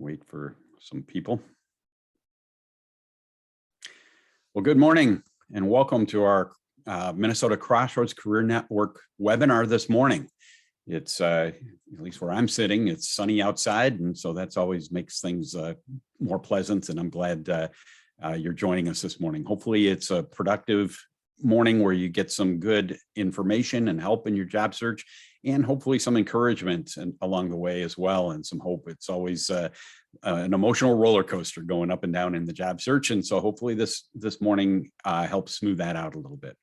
Wait for some people. Well, good morning and welcome to our Minnesota Crossroads Career Network webinar this morning. It's, at least where I'm sitting, it's sunny outside, and so that's always makes things more pleasant, and I'm glad you're joining us this morning. Hopefully it's a productive morning where you get some good information and help in your job search, and hopefully some encouragement along the way as well, and some hope. It's always an emotional roller coaster going up and down in the job search, and so hopefully this morning helps smooth that out a little bit.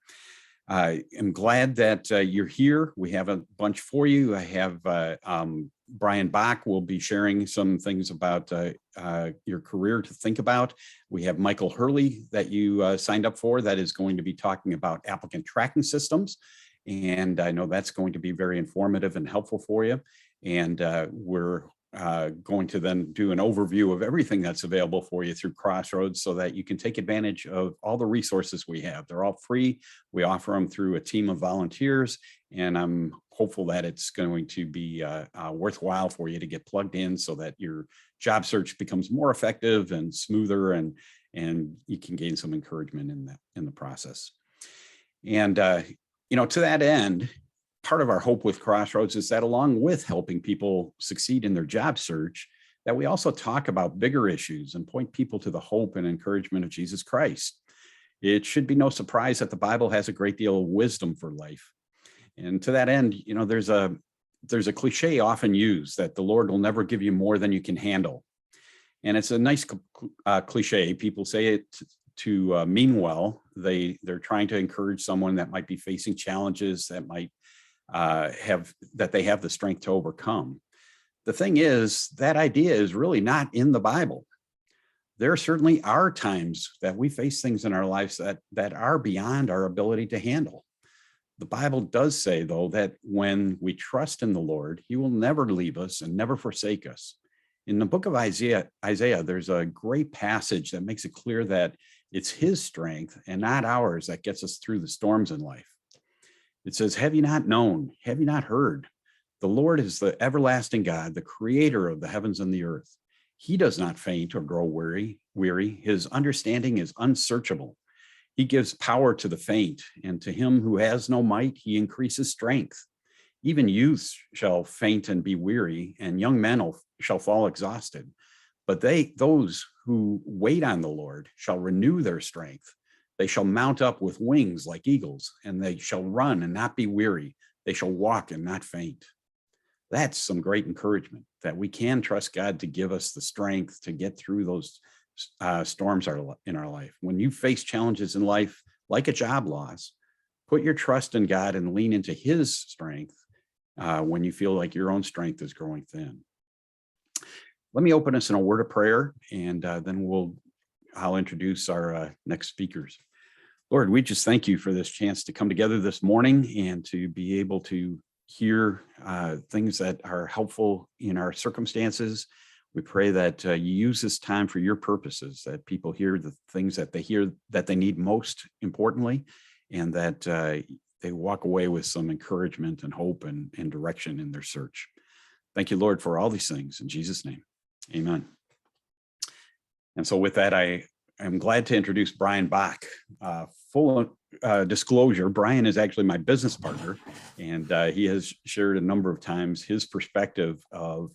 I am glad that you're here. We have a bunch for you. I have Brian Bach will be sharing some things about your career to think about. We have Michael Hurley that you signed up for that is going to be talking about applicant tracking systems. And I know that's going to be very informative and helpful for you. And we're going to then do an overview of everything that's available for you through Crossroads so that you can take advantage of all the resources we have. They're all free. We offer them through a team of volunteers, and I'm hopeful that it's going to be worthwhile for you to get plugged in so that your job search becomes more effective and smoother, and you can gain some encouragement in the process. And to that end, part of our hope with Crossroads is that along with helping people succeed in their job search, that we also talk about bigger issues and point people to the hope and encouragement of Jesus Christ. It should be no surprise that the Bible has a great deal of wisdom for life. And to that end, there's a cliche often used that the Lord will never give you more than you can handle. And it's a nice cliche. People say it to mean well. They're trying to encourage someone that might be facing challenges that might they have the strength to overcome. The thing is, that idea is really not in the Bible. There certainly are times that we face things in our lives that are beyond our ability to handle. The Bible does say, though, that when we trust in the Lord, He will never leave us and never forsake us. In the book of Isaiah, there's a great passage that makes it clear that it's His strength and not ours that gets us through the storms in life. It says, "Have you not known? Have you not heard? The Lord is the everlasting God, the creator of the heavens and the earth. He does not faint or grow weary. His understanding is unsearchable. He gives power to the faint, and to him who has no might, He increases strength. Even youths shall faint and be weary, and young men shall fall exhausted. But those who wait on the Lord shall renew their strength. They shall mount up with wings like eagles, and they shall run and not be weary. They shall walk and not faint." That's some great encouragement, that we can trust God to give us the strength to get through those storms in our life. When you face challenges in life, like a job loss, put your trust in God and lean into His strength when you feel like your own strength is growing thin. Let me open us in a word of prayer, and then I'll introduce our next speakers. Lord, we just thank You for this chance to come together this morning and to be able to hear things that are helpful in our circumstances. We pray that You use this time for Your purposes, that people hear the things that they need most importantly, and that they walk away with some encouragement and hope and direction in their search. Thank You, Lord, for all these things. In Jesus' name, amen. And so with that, I am glad to introduce Brian Bach. Full disclosure, Brian is actually my business partner, and he has shared a number of times his perspective of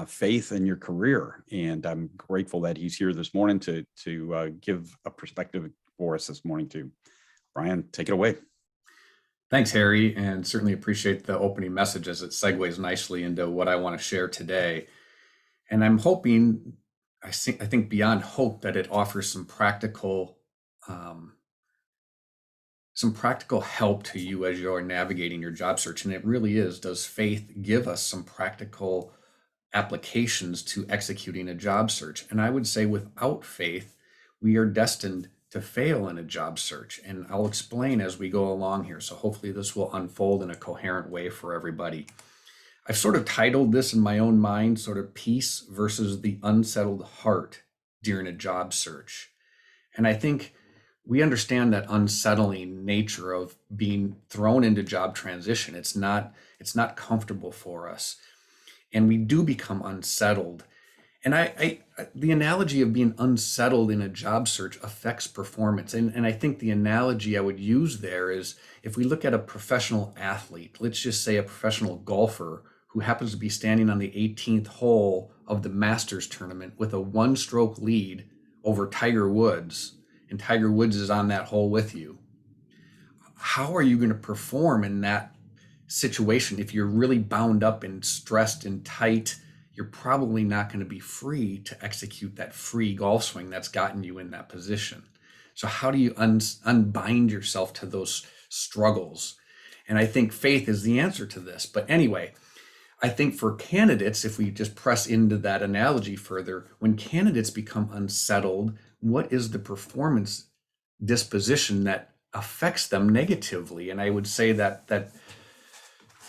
faith in your career. And I'm grateful that he's here this morning to give a perspective for us this morning too. Brian, take it away. Thanks, Harry, and certainly appreciate the opening message as it segues nicely into what I want to share today. And I'm hoping, I think beyond hope, that it offers some practical help to you as you're navigating your job search. And it really is, does faith give us some practical applications to executing a job search? And I would say without faith, we are destined to fail in a job search. And I'll explain as we go along here. So hopefully this will unfold in a coherent way for everybody. I've sort of titled this in my own mind, sort of peace versus the unsettled heart during a job search. And I think we understand that unsettling nature of being thrown into job transition. It's not comfortable for us. And we do become unsettled. And the analogy of being unsettled in a job search affects performance. And I think the analogy I would use there is if we look at a professional athlete, let's just say a professional golfer who happens to be standing on the 18th hole of the Masters tournament with a one-stroke lead over Tiger Woods, and Tiger Woods is on that hole with you. How are you going to perform in that situation if you're really bound up and stressed and tight? You're probably not going to be free to execute that free golf swing that's gotten you in that position. So how do you unbind yourself to those struggles? And I think faith is the answer to this. But anyway, I think for candidates, if we just press into that analogy further, when candidates become unsettled, what is the performance disposition that affects them negatively? And I would say that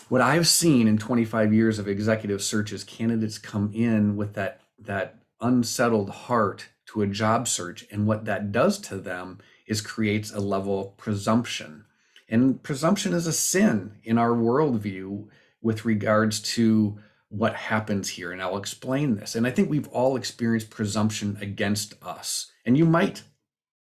what I've seen in 25 years of executive search is candidates come in with that unsettled heart to a job search. And what that does to them is creates a level of presumption. And presumption is a sin in our worldview with regards to what happens here. And I'll explain this. And I think we've all experienced presumption against us. And you might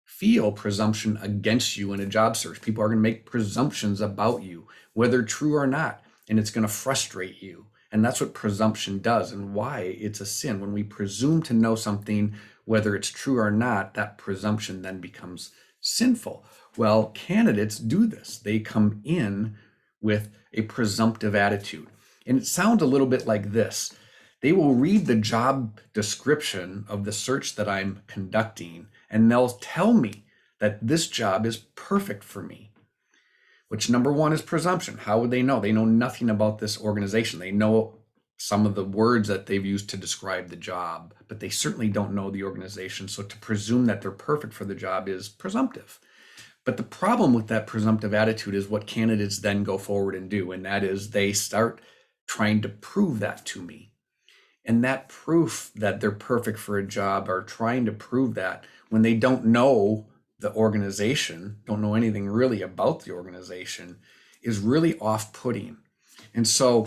feel presumption against you in a job search. People are going to make presumptions about you, whether true or not. And it's going to frustrate you. And that's what presumption does and why it's a sin. When we presume to know something, whether it's true or not, that presumption then becomes sinful. Well, candidates do this. They come in with a presumptive attitude. And it sounds a little bit like this. They will read the job description of the search that I'm conducting, and they'll tell me that this job is perfect for me. Which number one is presumption. How would they know? They know nothing about this organization. They know some of the words that they've used to describe the job, but they certainly don't know the organization. So to presume that they're perfect for the job is presumptive. But the problem with that presumptive attitude is what candidates then go forward and do, and that is they start trying to prove that to me. And that proof that they're perfect for a job, or trying to prove that when they don't know the organization, don't know anything really about the organization, is really off-putting. And so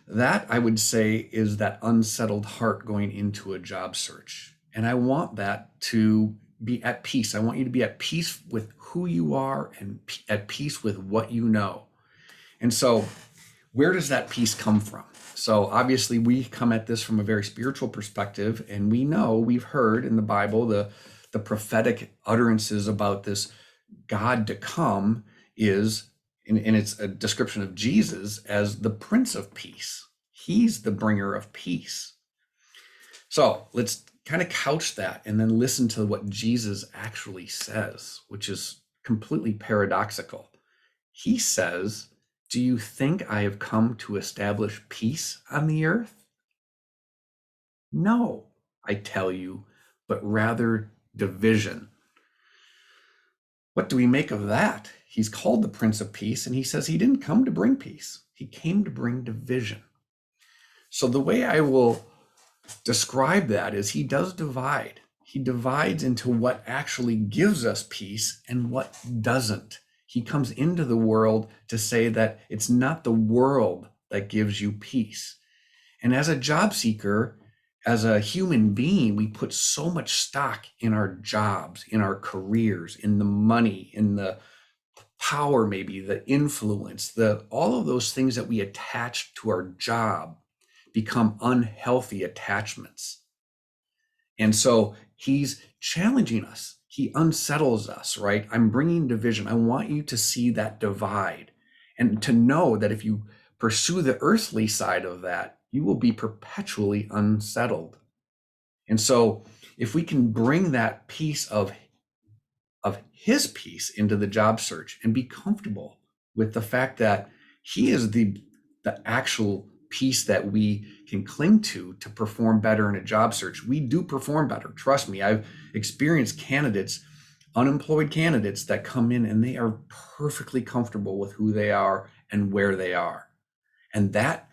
that, I would say, is that unsettled heart going into a job search. And I want that to be at peace. I want you to be at peace with who you are and at peace with what you know. And so where does that peace come from? So obviously we come at this from a very spiritual perspective, and we know, we've heard in the Bible, the prophetic utterances about this God to come is, and it's a description of Jesus as the Prince of Peace. He's the bringer of peace. So let's kind of couch that and then listen to what Jesus actually says, which is completely paradoxical. He says, "Do you think I have come to establish peace on the earth? No, I tell you, but rather division." What do we make of that? He's called the Prince of Peace, and he says he didn't come to bring peace. He came to bring division. So the way I will describe that is he does divide. He divides into what actually gives us peace and what doesn't. He comes into the world to say that it's not the world that gives you peace. And as a job seeker, as a human being, we put so much stock in our jobs, in our careers, in the money, in the power, maybe the influence, all of those things that we attach to our job become unhealthy attachments. And so he's challenging us. He unsettles us, right? I'm bringing division. I want you to see that divide and to know that if you pursue the earthly side of that, you will be perpetually unsettled. And so if we can bring that piece of his peace into the job search and be comfortable with the fact that he is the actual piece that we can cling to perform better in a job search, we do perform better. Trust me, I've experienced candidates, unemployed candidates that come in and they are perfectly comfortable with who they are and where they are. And that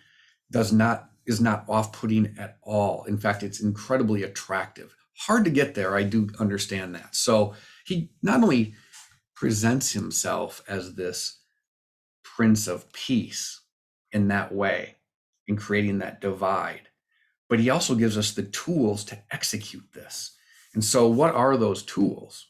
is not off-putting at all. In fact, it's incredibly attractive. Hard to get there, I do understand that. So he not only presents himself as this Prince of Peace in that way, in creating that divide, but he also gives us the tools to execute this. And so what are those tools?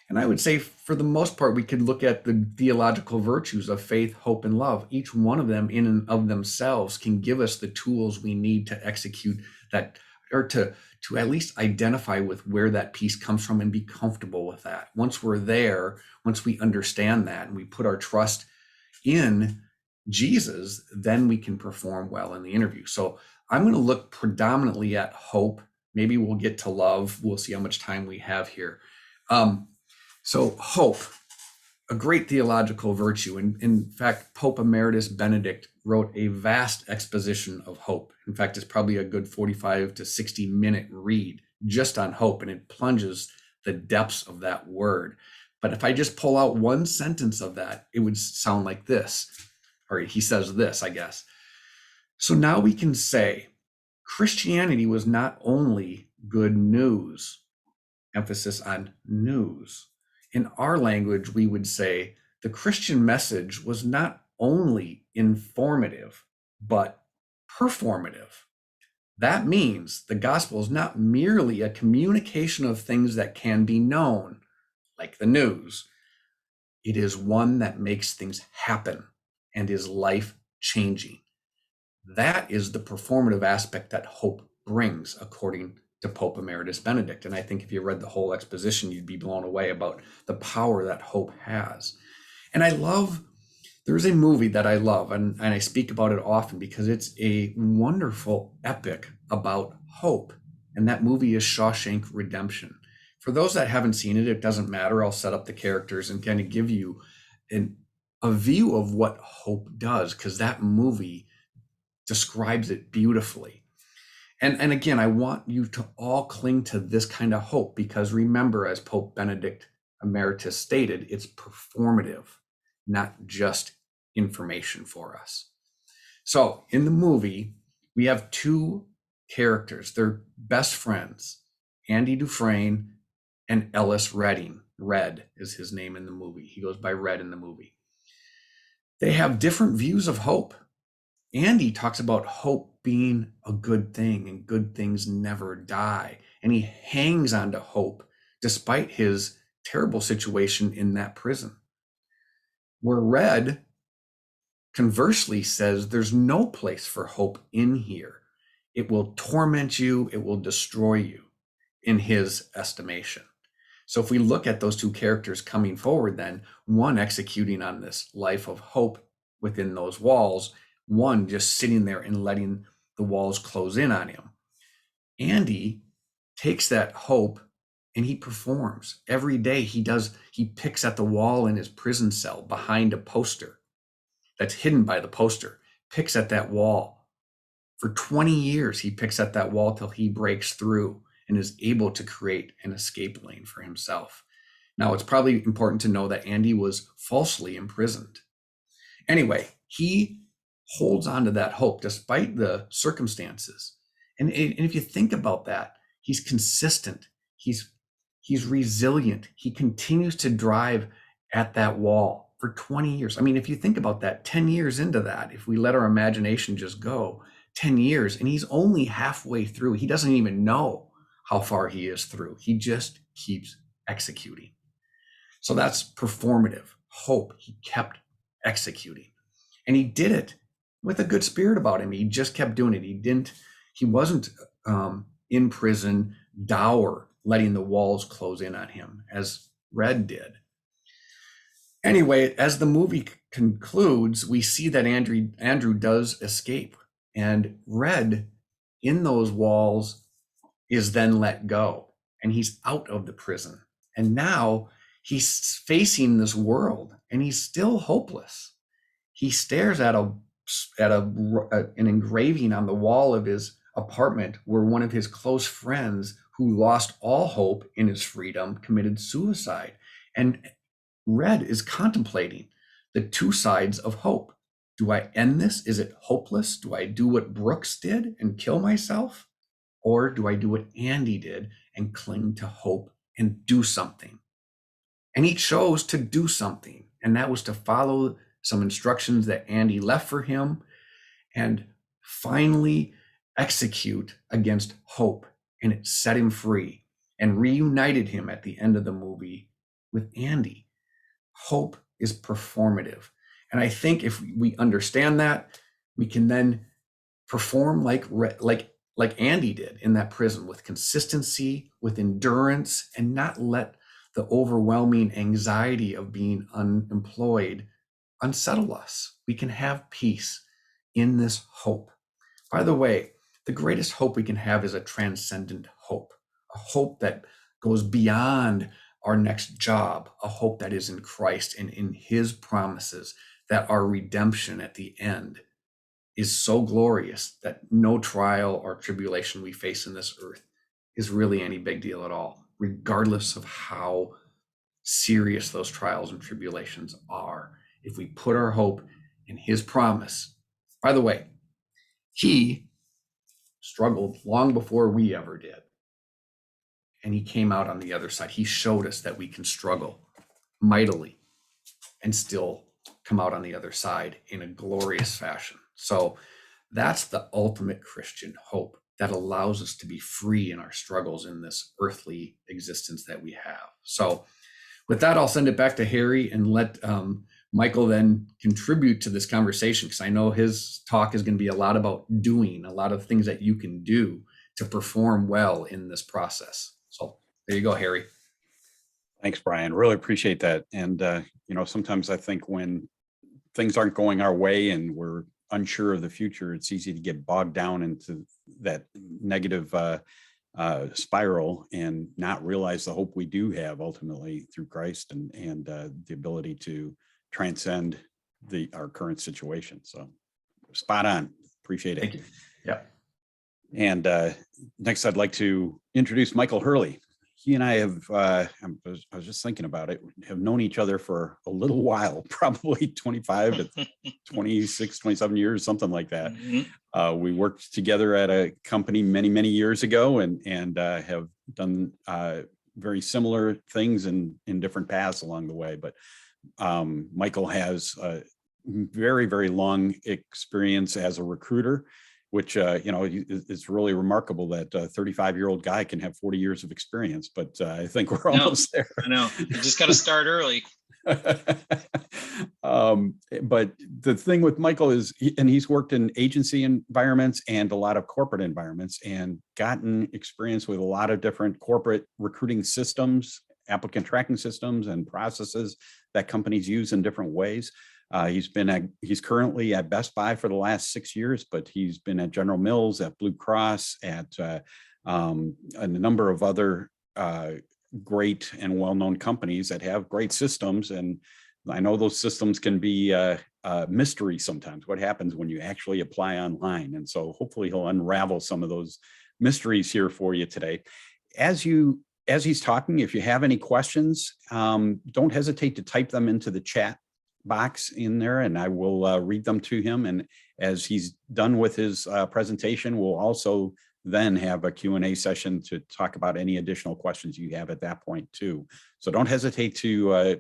And I would say for the most part, we could look at the theological virtues of faith, hope, and love. Each one of them in and of themselves can give us the tools we need to execute that, or to at least identify with where that peace comes from and be comfortable with that. Once we're there, once we understand that and we put our trust in Jesus, then we can perform well in the interview. So I'm going to look predominantly at hope. Maybe we'll get to love. We'll see how much time we have here. So hope, a great theological virtue. And in fact, Pope Emeritus Benedict wrote a vast exposition of hope. In fact, it's probably a good 45 to 60-minute read just on hope, and it plunges the depths of that word. But if I just pull out one sentence of that, it would sound like this, or he says this, I guess. So now we can say Christianity was not only good news, emphasis on news. In our language, we would say the Christian message was not only informative, but performative. That means the gospel is not merely a communication of things that can be known, like the news. It is one that makes things happen and is life-changing. That is the performative aspect that hope brings, according to Pope Emeritus Benedict. And I think if you read the whole exposition, you'd be blown away about the power that hope has. And there's a movie that I love, and I speak about it often because it's a wonderful epic about hope. And that movie is Shawshank Redemption. For those that haven't seen it, it doesn't matter. I'll set up the characters and kind of give you a view of what hope does, because that movie describes it beautifully. And again, I want you to all cling to this kind of hope, because remember, as Pope Benedict Emeritus stated, it's performative, not just information for us. So in the movie, we have two characters. They're best friends, Andy Dufresne and Ellis Redding. Red is his name in the movie. He goes by Red in the movie. They have different views of hope. Andy talks about hope being a good thing and good things never die. And he hangs on to hope despite his terrible situation in that prison. Where Red conversely says there's no place for hope in here. It will torment you, it will destroy you, in his estimation. So if we look at those two characters coming forward, then one executing on this life of hope within those walls, one just sitting there and letting the walls close in on him. Andy takes that hope and he performs. Every day he picks at the wall in his prison cell behind a poster that's hidden by the poster, picks at that wall. For 20 years, he picks at that wall till he breaks through and is able to create an escape lane for himself. Now, it's probably important to know that Andy was falsely imprisoned. Anyway, he holds on to that hope despite the circumstances. And if you think about that, he's consistent. He's resilient. He continues to drive at that wall for 20 years. I mean, if you think about that, 10 years into that, if we let our imagination just go, 10 years, and he's only halfway through. He doesn't even know how far he is through. He just keeps executing. So that's performative hope. He kept executing. And he did it with a good spirit about him. He just kept doing it. He wasn't in prison, dour, letting the walls close in on him, as Red did. Anyway, as the movie concludes, we see that Andrew does escape, and Red in those walls is then let go, and he's out of the prison. And now he's facing this world, and he's still hopeless. He stares at an engraving on the wall of his apartment where one of his close friends, who lost all hope in his freedom, committed suicide. And Red is contemplating the two sides of hope. Do I end this? Is it hopeless? Do I do what Brooks did and kill myself? Or do I do what Andy did and cling to hope and do something? And he chose to do something, and that was to follow some instructions that Andy left for him. And finally, execute against hope, and it set him free and reunited him at the end of the movie with Andy. Hope is performative. And I think if we understand that, we can then perform like Andy did in that prison, with consistency, with endurance, and not let the overwhelming anxiety of being unemployed unsettle us. We can have peace in this hope. By the way, the greatest hope we can have is a transcendent hope, a hope that goes beyond our next job, a hope that is in Christ and in his promises, that our redemption at the end is so glorious that no trial or tribulation we face in this earth is really any big deal at all, regardless of how serious those trials and tribulations are. If we put our hope in his promise. By the way, he struggled long before we ever did. And he came out on the other side. He showed us that we can struggle mightily and still come out on the other side in a glorious fashion. So that's the ultimate Christian hope that allows us to be free in our struggles in this earthly existence that we have. So with that, I'll send it back to Harry and let Michael then contribute to this conversation, because I know his talk is going to be a lot about doing, a lot of things that you can do to perform well in this process. So there you go, Harry. Thanks, Brian. Really appreciate that. And, sometimes I think when things aren't going our way and we're unsure of the future, it's easy to get bogged down into that negative spiral and not realize the hope we do have ultimately through Christ and the ability to transcend our current situation. So spot on. Appreciate it. Thank you. Yeah. And next, I'd like to introduce Michael Hurley. He and I have, I was just thinking about it, have known each other for a little while, probably 25 to 26, 27 years, something like that. Mm-hmm. We worked together at a company many, many years ago and have done very similar things in different paths along the way. But Michael has a very, very long experience as a recruiter, which, it's really remarkable that a 35-year-old guy can have 40 years of experience, but I think we're almost there. I know, you just got to start early. But the thing with Michael is, he's worked in agency environments and a lot of corporate environments and gotten experience with a lot of different corporate recruiting systems, applicant tracking systems and processes that companies use in different ways. He's currently at Best Buy for the last 6 years, but he's been at General Mills, at Blue Cross, at a number of other great and well-known companies that have great systems. And I know those systems can be a mystery sometimes, what happens when you actually apply online. And so hopefully he'll unravel some of those mysteries here for you today. As he's talking, if you have any questions, don't hesitate to type them into the chat box in there, and I will read them to him. And as he's done with his presentation, we'll also then have a Q&A session to talk about any additional questions you have at that point too. So don't hesitate to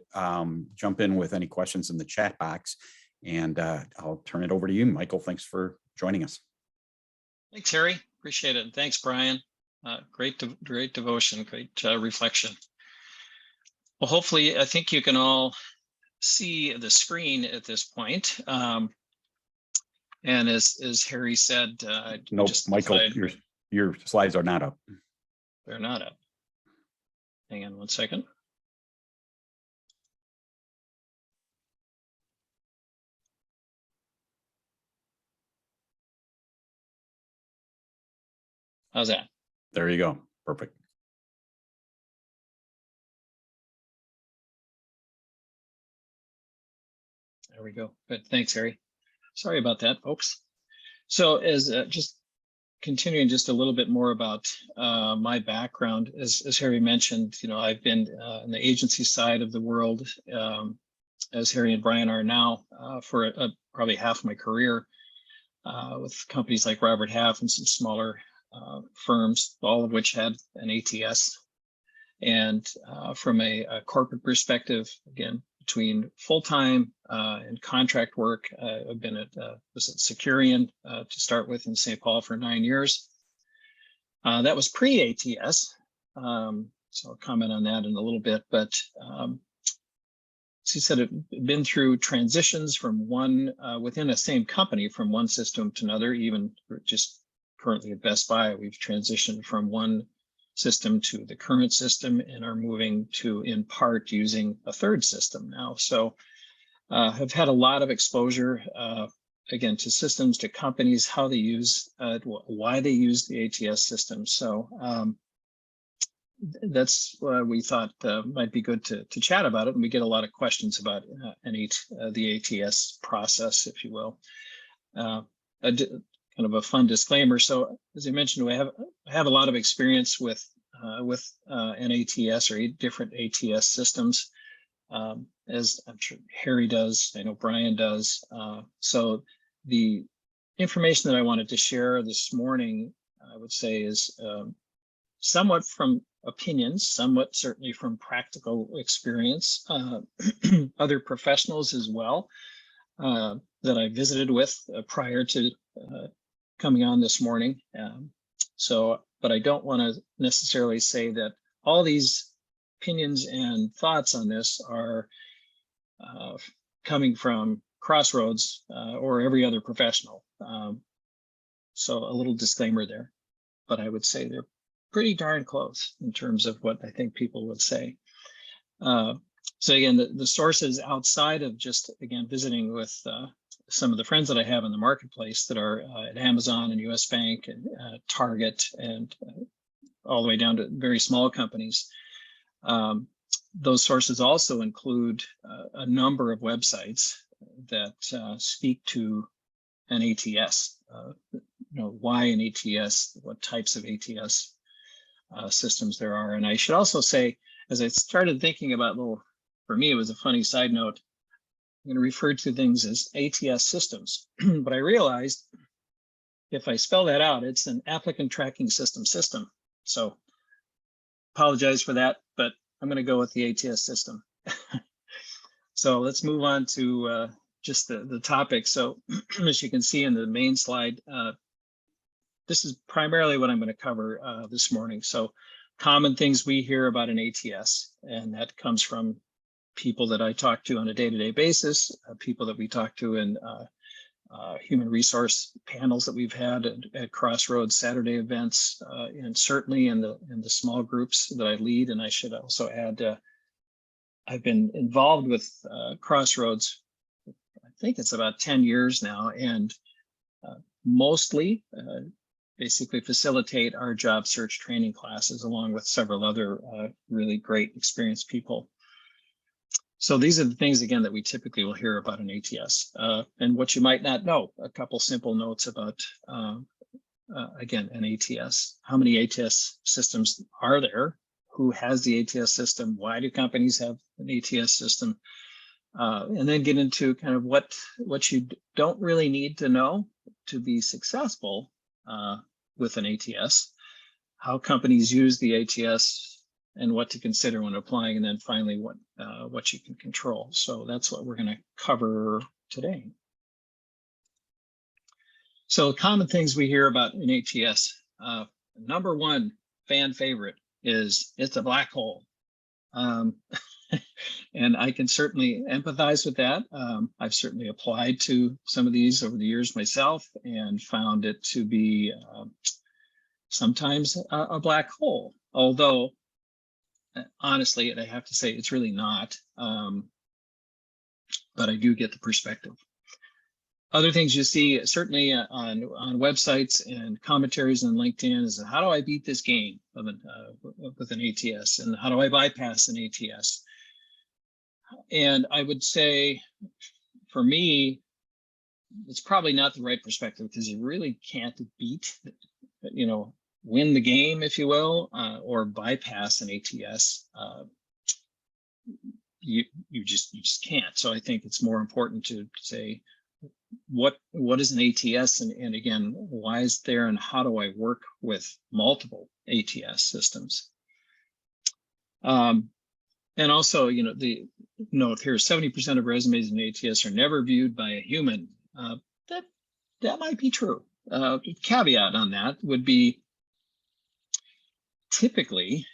jump in with any questions in the chat box, and I'll turn it over to you, Michael. Thanks for joining us. Thanks, Harry. Appreciate it. And thanks, Brian. Great devotion, great reflection. Well, hopefully, I think you can all see the screen at this point. And as Harry said, nope, Michael, your slides are not up. They're not up. Hang on one second. How's that? There you go. Perfect. There we go. Good. Thanks, Harry. Sorry about that, folks. So as just continuing just a little bit more about my background, as Harry mentioned, I've been in the agency side of the world, as Harry and Brian are now, for probably half my career, with companies like Robert Half and some smaller firms, all of which had an ATS. And from a corporate perspective, again, between full-time and contract work. I've been was at Securian to start with in St. Paul for 9 years. That was pre-ATS, so I'll comment on that in a little bit. But she said it been through transitions from one within the same company from one system to another. Even just currently at Best Buy, we've transitioned from one system to the current system and are moving to, in part, using a third system now. So have had a lot of exposure, again, to systems, to companies, how they use, why they use the ATS system. So that's why we thought might be good to chat about it. And we get a lot of questions about the ATS process, if you will. Kind of a fun disclaimer. So as I mentioned, I have a lot of experience with an ATS or different ATS systems, as I'm sure Harry does, I know Brian does. So the information that I wanted to share this morning, I would say, is somewhat from opinions, somewhat certainly from practical experience, other professionals as well that I visited with prior to coming on this morning. But I don't want to necessarily say that all these opinions and thoughts on this are coming from Crossroads or every other professional. So a little disclaimer there, but I would say they're pretty darn close in terms of what I think people would say. So again, the sources outside of just, again, visiting with some of the friends that I have in the marketplace that are at Amazon and US Bank and Target and all the way down to very small companies. Those sources also include a number of websites that speak to an ATS, why an ATS, what types of ATS systems there are. And I should also say, as I started thinking about, for me, it was a funny side note. I'm going to refer to things as ATS systems, but I realized if I spell that out, it's an applicant tracking system. So apologize for that, but I'm going to go with the ATS system. So let's move on to just the topic. So as you can see in the main slide, this is primarily what I'm going to cover this morning. So common things we hear about an ATS, and that comes from people that I talk to on a day-to-day basis, people that we talk to in human resource panels that we've had at Crossroads Saturday events, and certainly in the small groups that I lead. And I should also add, I've been involved with Crossroads, I think it's about 10 years now, and mostly basically facilitate our job search training classes along with several other really great experienced people. So these are the things, again, that we typically will hear about an ATS and what you might not know. A couple simple notes about, again, an ATS. How many ATS systems are there? Who has the ATS system? Why do companies have an ATS system? And then get into kind of what you don't really need to know to be successful with an ATS, how companies use the ATS, and what to consider when applying, and then finally what you can control. So that's what we're going to cover today. So common things we hear about an ATS. Number one fan favorite is it's a black hole. And I can certainly empathize with that. I've certainly applied to some of these over the years myself and found it to be sometimes a black hole, although honestly, I have to say it's really not, but I do get the perspective. Other things you see certainly on websites and commentaries on LinkedIn is, how do I beat this game with an ATS, and how do I bypass an ATS? And I would say, for me, it's probably not the right perspective, because you really can't beat, win the game, if you will, or bypass an ATS. You just can't. So I think it's more important to say, what is an ATS, and again, why is it there, and how do I work with multiple ATS systems? And also, the note here, 70% of resumes in ATS are never viewed by a human. That might be true. Caveat on that would be typically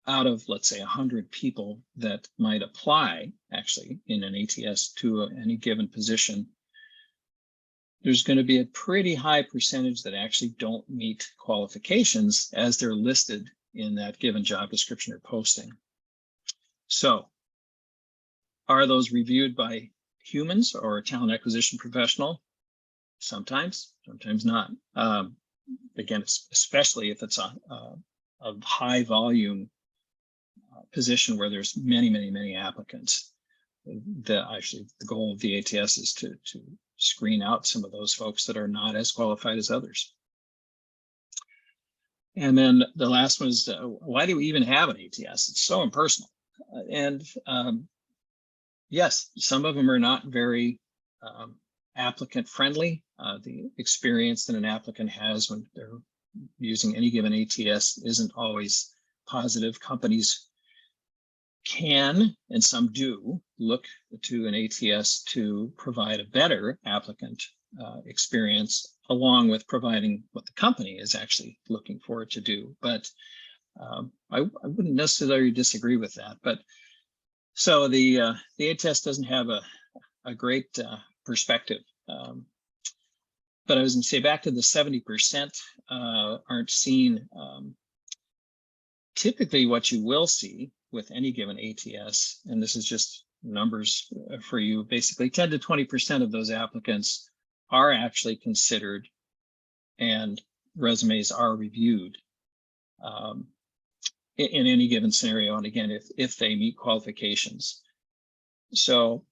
out of, let's say, 100 people that might apply actually in an ATS to any given position, there's going to be a pretty high percentage that actually don't meet qualifications as they're listed in that given job description or posting. So are those reviewed by humans or a talent acquisition professional? Sometimes, sometimes not. Again, especially if it's a high volume position where there's many applicants. Actually, the goal of the ATS is to screen out some of those folks that are not as qualified as others. And then the last one is, why do we even have an ATS? It's so impersonal. And yes, some of them are not very applicant friendly. The experience that an applicant has when they're using any given ATS isn't always positive. Companies can, and some do, look to an ATS to provide a better applicant experience, along with providing what the company is actually looking for it to do. But I wouldn't necessarily disagree with that. But so the ATS doesn't have a great perspective. But I was going to say, back to the 70% aren't seen. Typically, what you will see with any given ATS, and this is just numbers for you, basically 10 to 20% of those applicants are actually considered and resumes are reviewed in any given scenario. And again, if they meet qualifications. So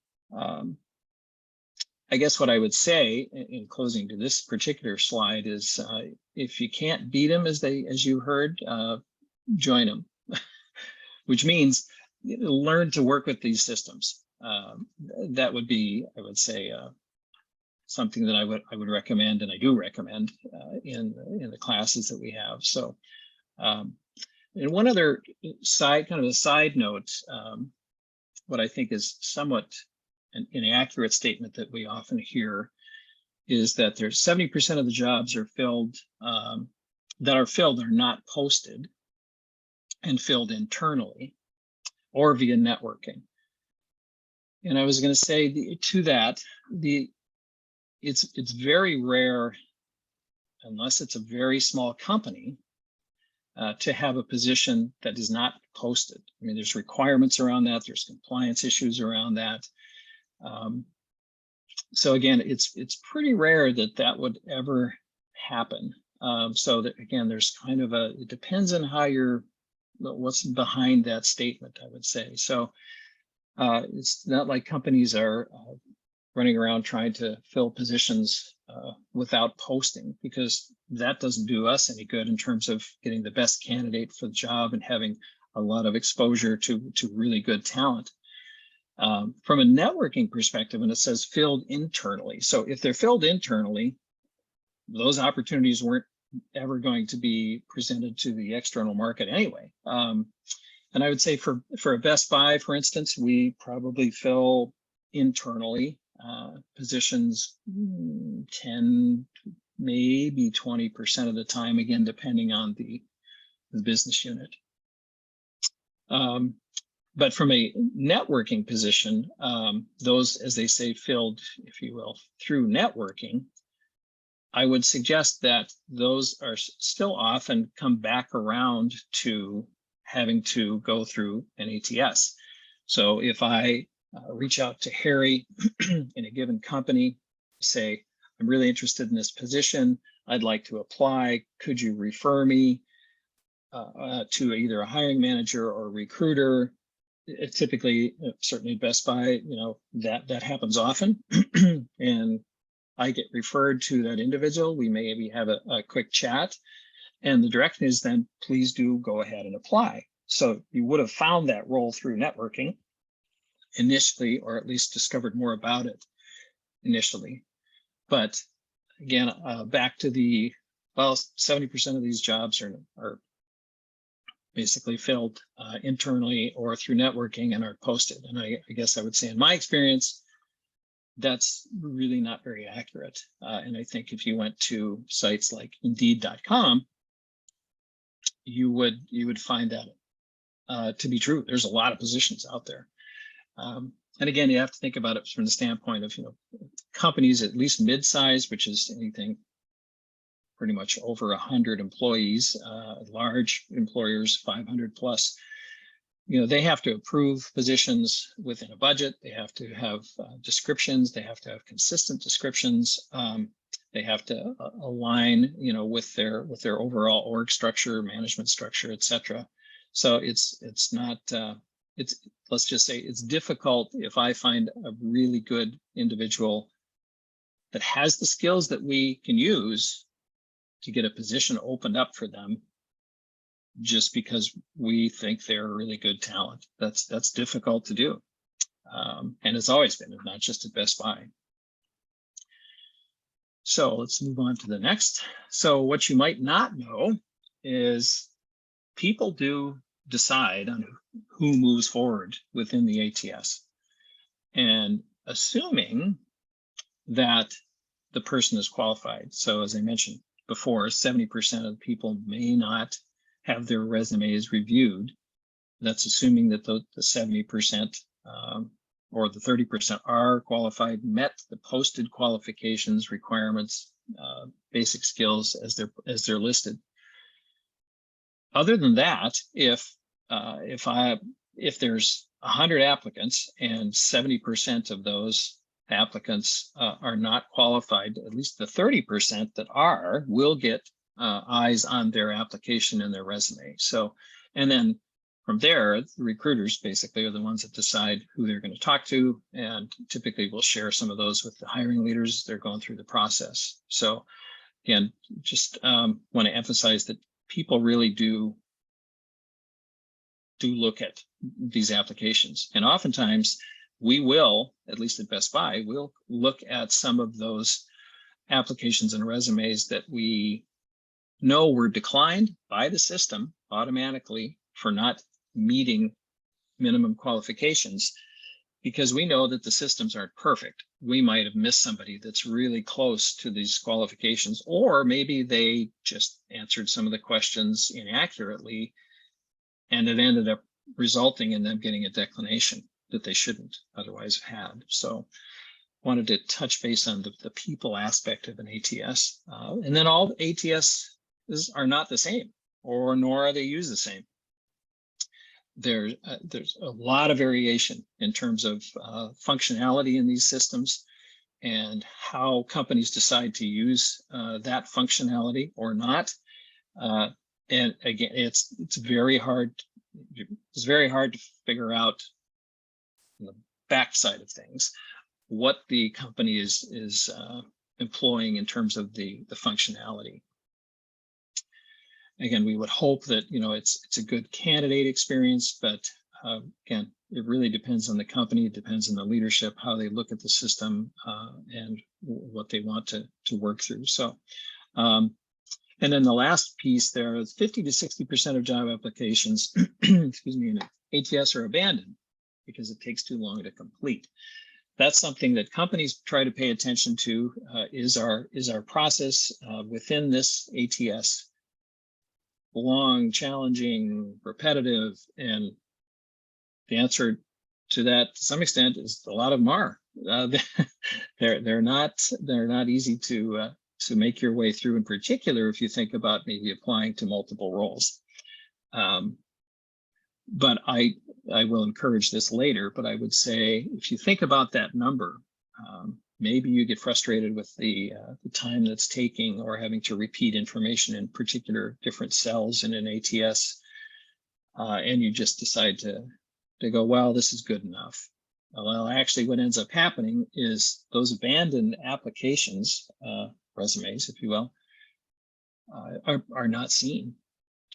I guess what I would say in closing to this particular slide is, if you can't beat them, as you heard, join them, which means learn to work with these systems. That would be, I would say, something that I would recommend, and I do recommend in the classes that we have. So, and one other kind of a side note, what I think is somewhat an inaccurate statement that we often hear is that there's 70% of the jobs are filled, that are not posted and filled internally or via networking. And I was going to say to that, it's very rare, unless it's a very small company, to have a position that is not posted. I mean, there's requirements around that. There's compliance issues around that. So again, it's pretty rare that would ever happen. So that, again, there's kind of it depends on how what's behind that statement, I would say. So it's not like companies are running around trying to fill positions without posting, because that doesn't do us any good in terms of getting the best candidate for the job and having a lot of exposure to really good talent. From a networking perspective, and it says filled internally. So if they're filled internally, those opportunities weren't ever going to be presented to the external market anyway. And I would say for a Best Buy, for instance, we probably fill internally positions 10, maybe 20% of the time, again, depending on the business unit. But from a networking position, those, as they say, filled, if you will, through networking, I would suggest that those are still often come back around to having to go through an ATS. So if I reach out to Harry in a given company, say, I'm really interested in this position, I'd like to apply, could you refer me to either a hiring manager or a recruiter? Typically, certainly Best Buy, that happens often. And I get referred to that individual. We maybe have a quick chat, and the direction is then, please do go ahead and apply. So you would have found that role through networking initially, or at least discovered more about it initially. But again, back to 70% of these jobs are basically filled internally or through networking and are posted. And I guess I would say in my experience, that's really not very accurate. And I think if you went to sites like Indeed.com, you would find that to be true. There's a lot of positions out there. And again, you have to think about it from the standpoint of, companies at least mid-size, which is anything pretty much over 100 employees, large employers, 500 plus. They have to approve positions within a budget. They have to have descriptions. They have to have consistent descriptions. They have to align, with their overall org structure, management structure, et cetera. So it's not, let's just say it's difficult if I find a really good individual that has the skills that we can use to get a position opened up for them just because we think they're a really good talent. That's difficult to do. And it's always been, not just at Best Buy. So let's move on to the next. So what you might not know is people do decide on who moves forward within the ATS. And assuming that the person is qualified. So as I mentioned before, 70% of people may not have their resumes reviewed. That's assuming that the 70% or the 30% are qualified, met the posted qualifications, requirements, basic skills as they're listed. Other than that, if there's 100 applicants and 70% of those applicants are not qualified, at least the 30% that are will get eyes on their application and their resume. So, and then from there, the recruiters basically are the ones that decide who they're going to talk to, and typically will share some of those with the hiring leaders. They're going through the process. So again, just want to emphasize that people really do look at these applications. And oftentimes we will, at least at Best Buy, we'll look at some of those applications and resumes that we know were declined by the system automatically for not meeting minimum qualifications, because we know that the systems aren't perfect. We might have missed somebody that's really close to these qualifications, or maybe they just answered some of the questions inaccurately, and it ended up resulting in them getting a declination that they shouldn't otherwise have had. So wanted to touch base on the people aspect of an ATS. And then all ATS are not the same, or nor are they used the same. There's a lot of variation in terms of functionality in these systems and how companies decide to use that functionality or not. And again, it's very hard. It's very hard to figure out on the backside of things what the company is employing in terms of the functionality. Again, we would hope that it's a good candidate experience, but again, it really depends on the company. It depends on the leadership, how they look at the system, and what they want to work through. So, and then the last piece there is 50 to 60% of job applications, excuse me, in ATS are abandoned because it takes too long to complete. That's something that companies try to pay attention to. Is our process within this ATS long, challenging, repetitive? And the answer to that, to some extent, is a lot of them are. They're not easy to make your way through. In particular, if you think about maybe applying to multiple roles. But I will encourage this later. But I would say, if you think about that number, maybe you get frustrated with the time that's taking, or having to repeat information in particular different cells in an ATS, and you just decide to go, well, this is good enough. Well, actually, what ends up happening is those abandoned applications, resumes, if you will, are not seen.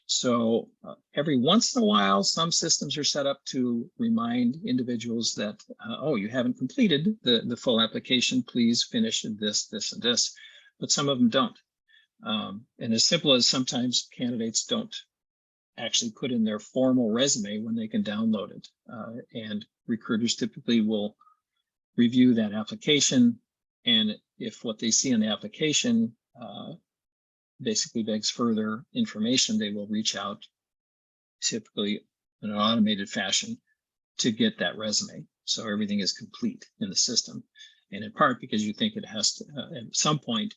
So every once in a while, some systems are set up to remind individuals that, oh, you haven't completed the full application, please finish this, this, and this. But some of them don't. And as simple as sometimes candidates don't actually put in their formal resume when they can download it. And recruiters typically will review that application. And if what they see in the application basically begs further information, they will reach out, typically in an automated fashion, to get that resume. So everything is complete in the system. And in part because you think it has to, at some point,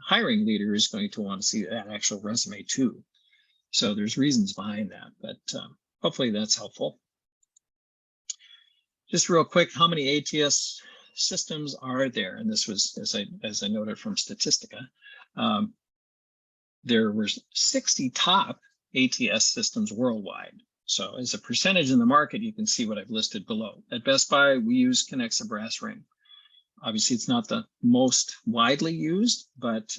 hiring leader is going to want to see that actual resume too. So there's reasons behind that, but hopefully that's helpful. Just real quick, how many ATS systems are there? And this was, as I noted from Statistica, there were 60 top ATS systems worldwide. So as a percentage in the market, you can see what I've listed below. At Best Buy, we use Connexa Brass Ring. Obviously, it's not the most widely used, but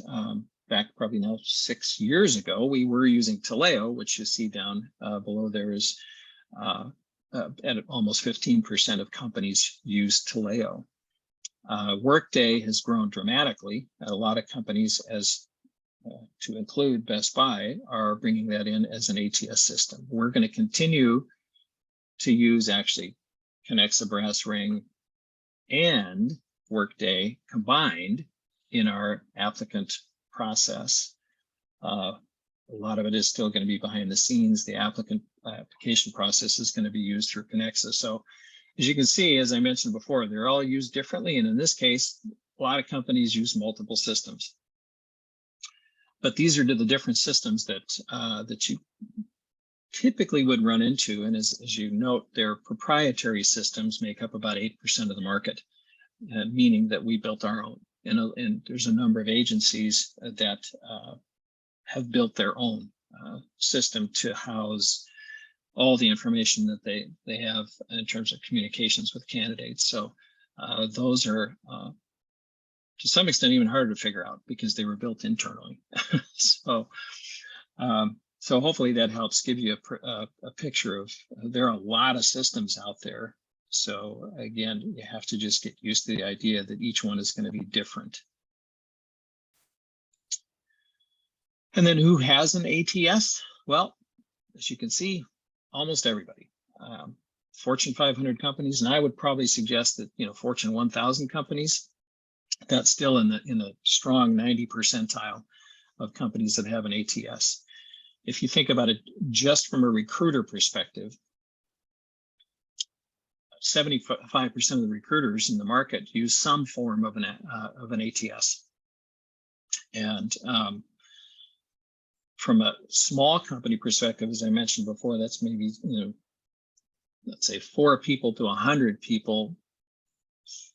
back probably now 6 years ago, we were using 𝙤𝙀, which you see down below there is at almost 15% of companies use 𝙤𝙀. Workday has grown dramatically. A lot of companies, as to include Best Buy, are bringing that in as an ATS system. We're going to continue to use actually Connexa Brass Ring and Workday combined in our applicant process. A lot of it is still going to be behind the scenes. The application process is going to be used through Connexa. So as you can see, as I mentioned before, they're all used differently. And in this case, a lot of companies use multiple systems. But these are the different systems that you typically would run into. And as you note, their proprietary systems make up about 8% of the market, meaning that we built our own. And there's a number of agencies that have built their own system to house all the information that they have in terms of communications with candidates. So those are to some extent even harder to figure out because they were built internally. So hopefully that helps give you a picture of, there are a lot of systems out there. So again, you have to just get used to the idea that each one is going to be different. And then who has an ATS? Well, as you can see, almost everybody. Fortune 500 companies, and I would probably suggest that, Fortune 1000 companies, that's still in the strong 90 percentile of companies that have an ATS. If you think about it just from a recruiter perspective, 75% of the recruiters in the market use some form of an ATS. And from a small company perspective, as I mentioned before, that's maybe, let's say 4 people to 100 people,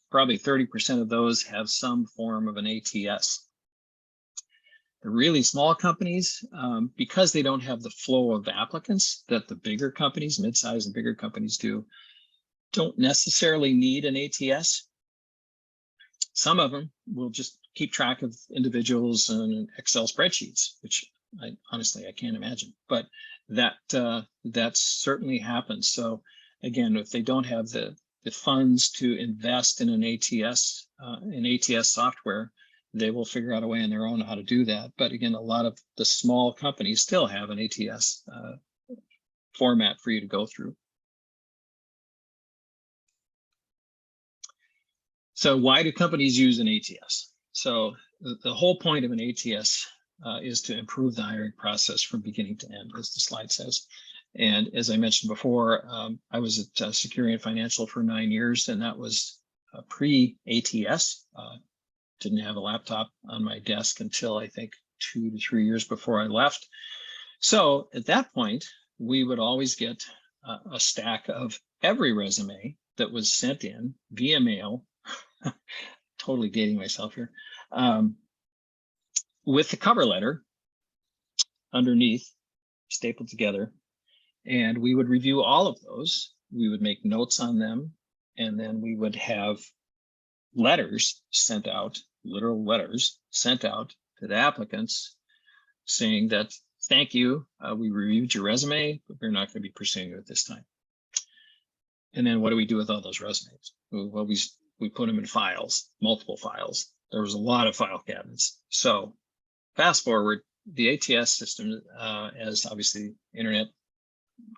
probably 30% of those have some form of an ATS. The really small companies, because they don't have the flow of applicants that the bigger companies, mid-size and bigger companies do, don't necessarily need an ATS. Some of them will just keep track of individuals in Excel spreadsheets, which honestly I can't imagine, but that certainly happens. So again, if they don't have the funds to invest in an ATS software, they will figure out a way on their own how to do that. But again, a lot of the small companies still have an ATS format for you to go through. So why do companies use an ATS? So the whole point of an ATS is to improve the hiring process from beginning to end, as the slide says. And as I mentioned before, I was at Securian Financial for 9 years, and that was pre-ATS. Didn't have a laptop on my desk until I think 2 to 3 years before I left. So at that point, we would always get a stack of every resume that was sent in via mail. Totally dating myself here, with the cover letter underneath, stapled together. And we would review all of those. We would make notes on them. And then we would have letters sent out, literal letters sent out to the applicants saying that, thank you, we reviewed your resume, but we're not going to be pursuing you at this time. And then what do we do with all those resumes? Well, we put them in files, multiple files. There was a lot of file cabinets. So fast forward, the ATS system, as obviously internet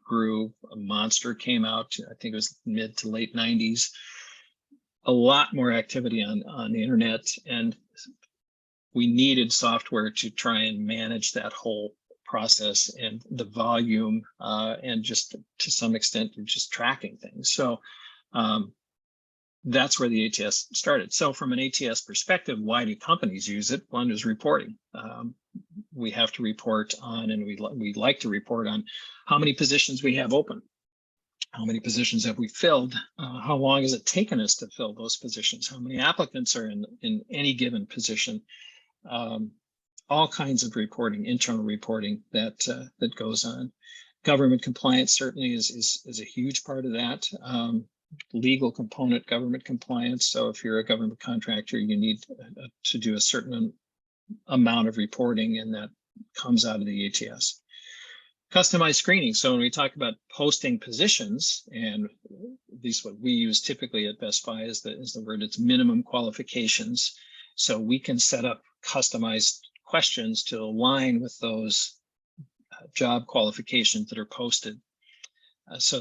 grew, a monster came out, I think it was mid to late 90s, a lot more activity on the internet, and we needed software to try and manage that whole process and the volume, and just to some extent just tracking things. So that's where the ATS started. So from an ATS perspective, why do companies use it? One is reporting. We have to report on, and we like to report on how many positions we have open, how many positions have we filled, how long has it taken us to fill those positions, how many applicants are in any given position, all kinds of reporting, internal reporting that goes on. Government compliance certainly is a huge part of that. Legal component, government compliance. So if you're a government contractor, you need to do a certain amount of reporting, and that comes out of the ATS. Customized screening. So when we talk about posting positions, and at least what we use typically at Best Buy is the word, it's minimum qualifications. So we can set up customized questions to align with those job qualifications that are posted. So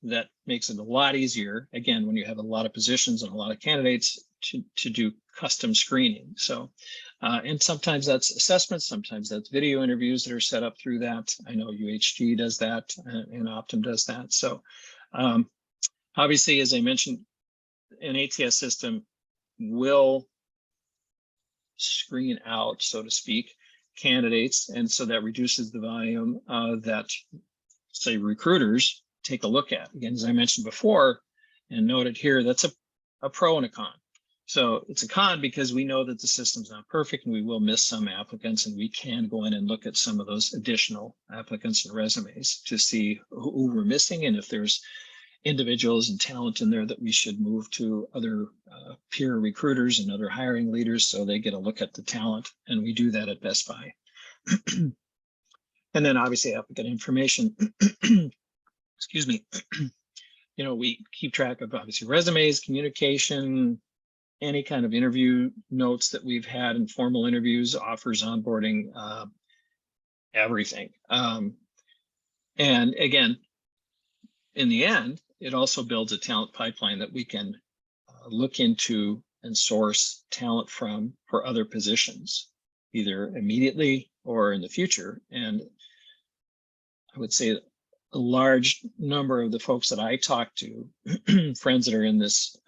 that makes it a lot easier, again, when you have a lot of positions and a lot of candidates, to do custom screening. So, and sometimes that's assessments, sometimes that's video interviews that are set up through that. I know UHG does that, and Optum does that. So obviously, as I mentioned, an ATS system will screen out, so to speak, candidates. And so that reduces the volume that, say, recruiters take a look at. Again, as I mentioned before and noted here, that's a pro and a con. So it's a con because we know that the system's not perfect and we will miss some applicants, and we can go in and look at some of those additional applicants and resumes to see who we're missing, and if there's individuals and talent in there that we should move to other peer recruiters and other hiring leaders so they get a look at the talent. And we do that at Best Buy. And then obviously applicant information. Excuse me. You know, we keep track of obviously resumes, communication, any kind of interview notes that we've had, informal interviews, offers, onboarding, everything. And again, in the end, it also builds a talent pipeline that we can look into and source talent from for other positions, either immediately or in the future. And I would say a large number of the folks that I talk to, friends that are in this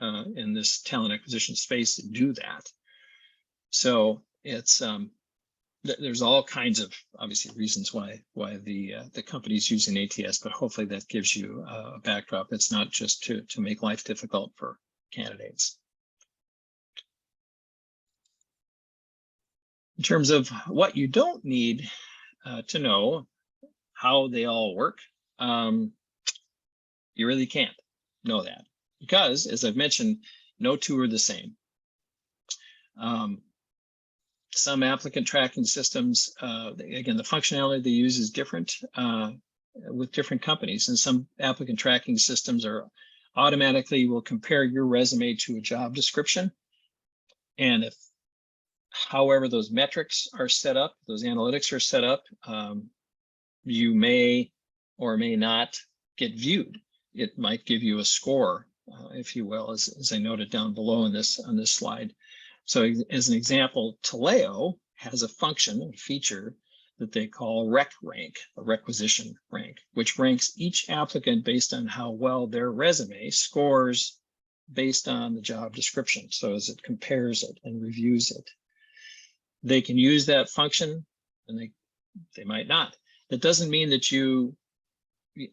talent acquisition space, do that. So it's there's all kinds of obviously reasons why the company's using ATS, but hopefully that gives you a backdrop. It's not just to make life difficult for candidates. In terms of what you don't need to know, how they all work, you really can't know that, because as I've mentioned, no two are the same. Some applicant tracking systems, again, the functionality they use is different with different companies, and some applicant tracking systems are automatically will compare your resume to a job description. And if, however, those metrics are set up, those analytics are set up, you may or may not get viewed. It might give you a score, if you will, as I noted down below in this on this slide. So as an example, Taleo has a function, a feature that they call rec rank, a requisition rank, which ranks each applicant based on how well their resume scores based on the job description. So as it compares it and reviews it, they can use that function, and they might not. That doesn't mean that you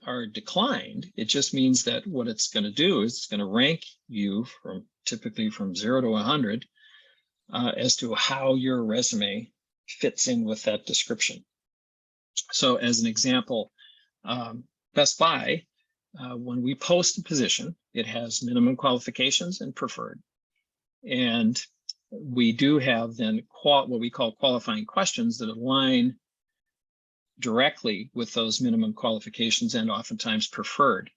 are declined. It just means that what it's going to do is it's going to rank you from typically from 0 to 100 as to how your resume fits in with that description. So as an example, Best Buy, when we post a position, it has minimum qualifications and preferred. And we do have then what we call qualifying questions that align directly with those minimum qualifications and oftentimes preferred.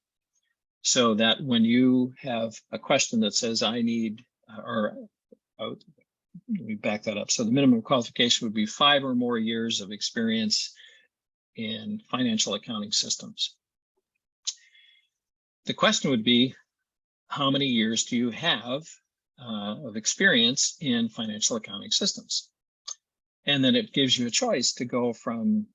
So that when you have a question that says, I need, or we back that up. So the minimum qualification would be 5 or more years of experience in financial accounting systems. The question would be, how many years do you have of experience in financial accounting systems? And then it gives you a choice to go from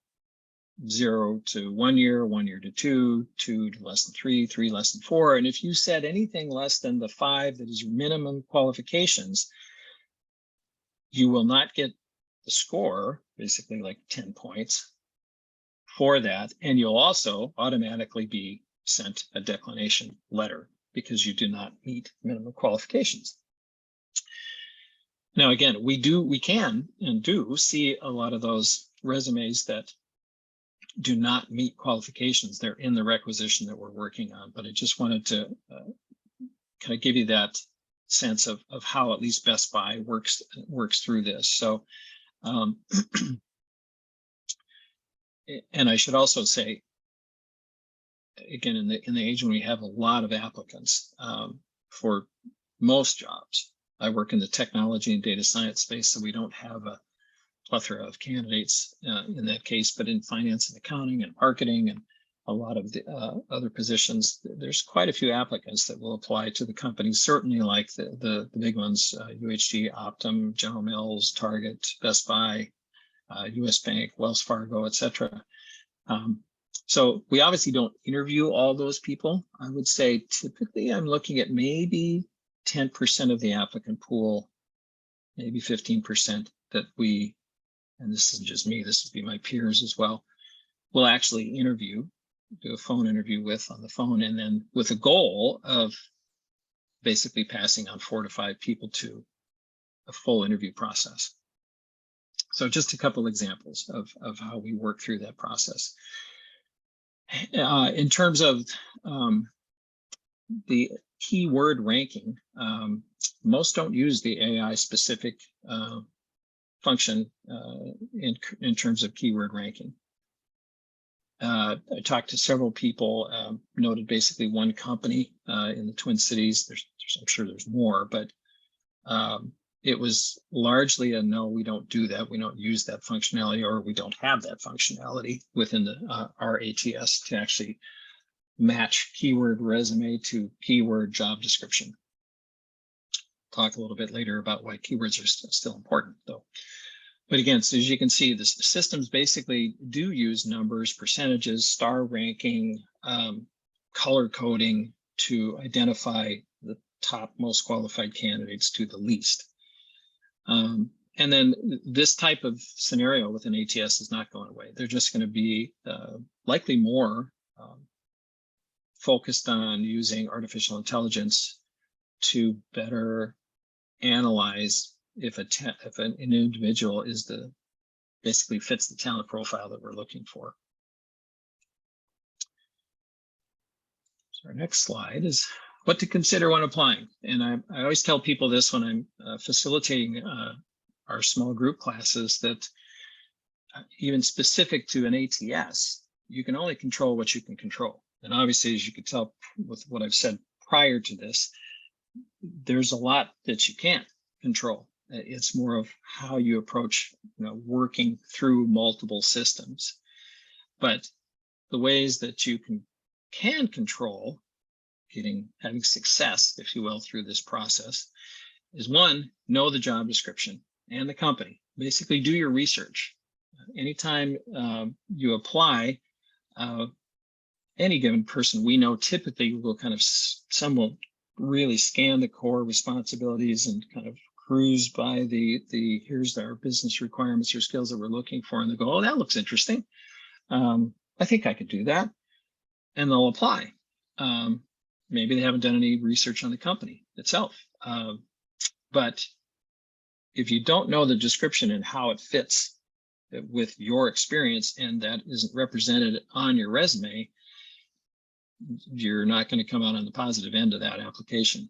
0 to 1 year, 1 year to 2, 2 to less than 3, 3 less than 4. And if you said anything less than the 5 that is your minimum qualifications, you will not get the score, basically like 10 points for that. And you'll also automatically be sent a declination letter because you do not meet minimum qualifications. Now, again, we can and do see a lot of those resumes that do not meet qualifications. They're in the requisition that we're working on, but I just wanted to kind of give you that sense of how at least Best Buy works through this. So, and I should also say, again, in the age when we have a lot of applicants for most jobs. I work in the technology and data science space, so we don't have a plethora of candidates in that case, but in finance and accounting and marketing and a lot of the other positions, there's quite a few applicants that will apply to the companies, certainly like the big ones, UHG, Optum, General Mills, Target, Best Buy, US Bank, Wells Fargo, et cetera. So we obviously don't interview all those people. I would say typically I'm looking at maybe 10% of the applicant pool, maybe 15% that we, and this isn't just me, this would be my peers as well, will actually interview, do a phone interview with on the phone, and then with a goal of basically passing on 4 to 5 people to a full interview process. So just a couple examples of how we work through that process. In terms of the keyword ranking, most don't use the AI specific function in terms of keyword ranking. I talked to several people, noted basically one company in the Twin Cities. I'm sure there's more, but it was largely a no, we don't do that. We don't use that functionality, or we don't have that functionality within our ATS to actually match keyword resume to keyword job description. Talk a little bit later about why keywords are still important though. But again, so as you can see, the systems basically do use numbers, percentages, star ranking, color coding to identify the top most qualified candidates to the least. And then this type of scenario with an ATS is not going away. They're just going to be likely more focused on using artificial intelligence to better analyze if an individual is basically fits the talent profile that we're looking for. So our next slide is what to consider when applying. And I always tell people this when I'm facilitating our small group classes, that even specific to an ATS, you can only control what you can control. And obviously, as you could tell with what I've said prior to this, there's a lot that you can't control. It's more of how you approach, working through multiple systems. But the ways that you can control having success, if you will, through this process is, one, know the job description and the company. Basically, do your research. Anytime you apply, any given person we know typically will some will really scan the core responsibilities and kind of cruise by here's our business requirements or skills that we're looking for, and they go, oh, that looks interesting. I think I could do that. And they'll apply. Maybe they haven't done any research on the company itself. But if you don't know the description and how it fits with your experience, and that isn't represented on your resume, you're not going to come out on the positive end of that application.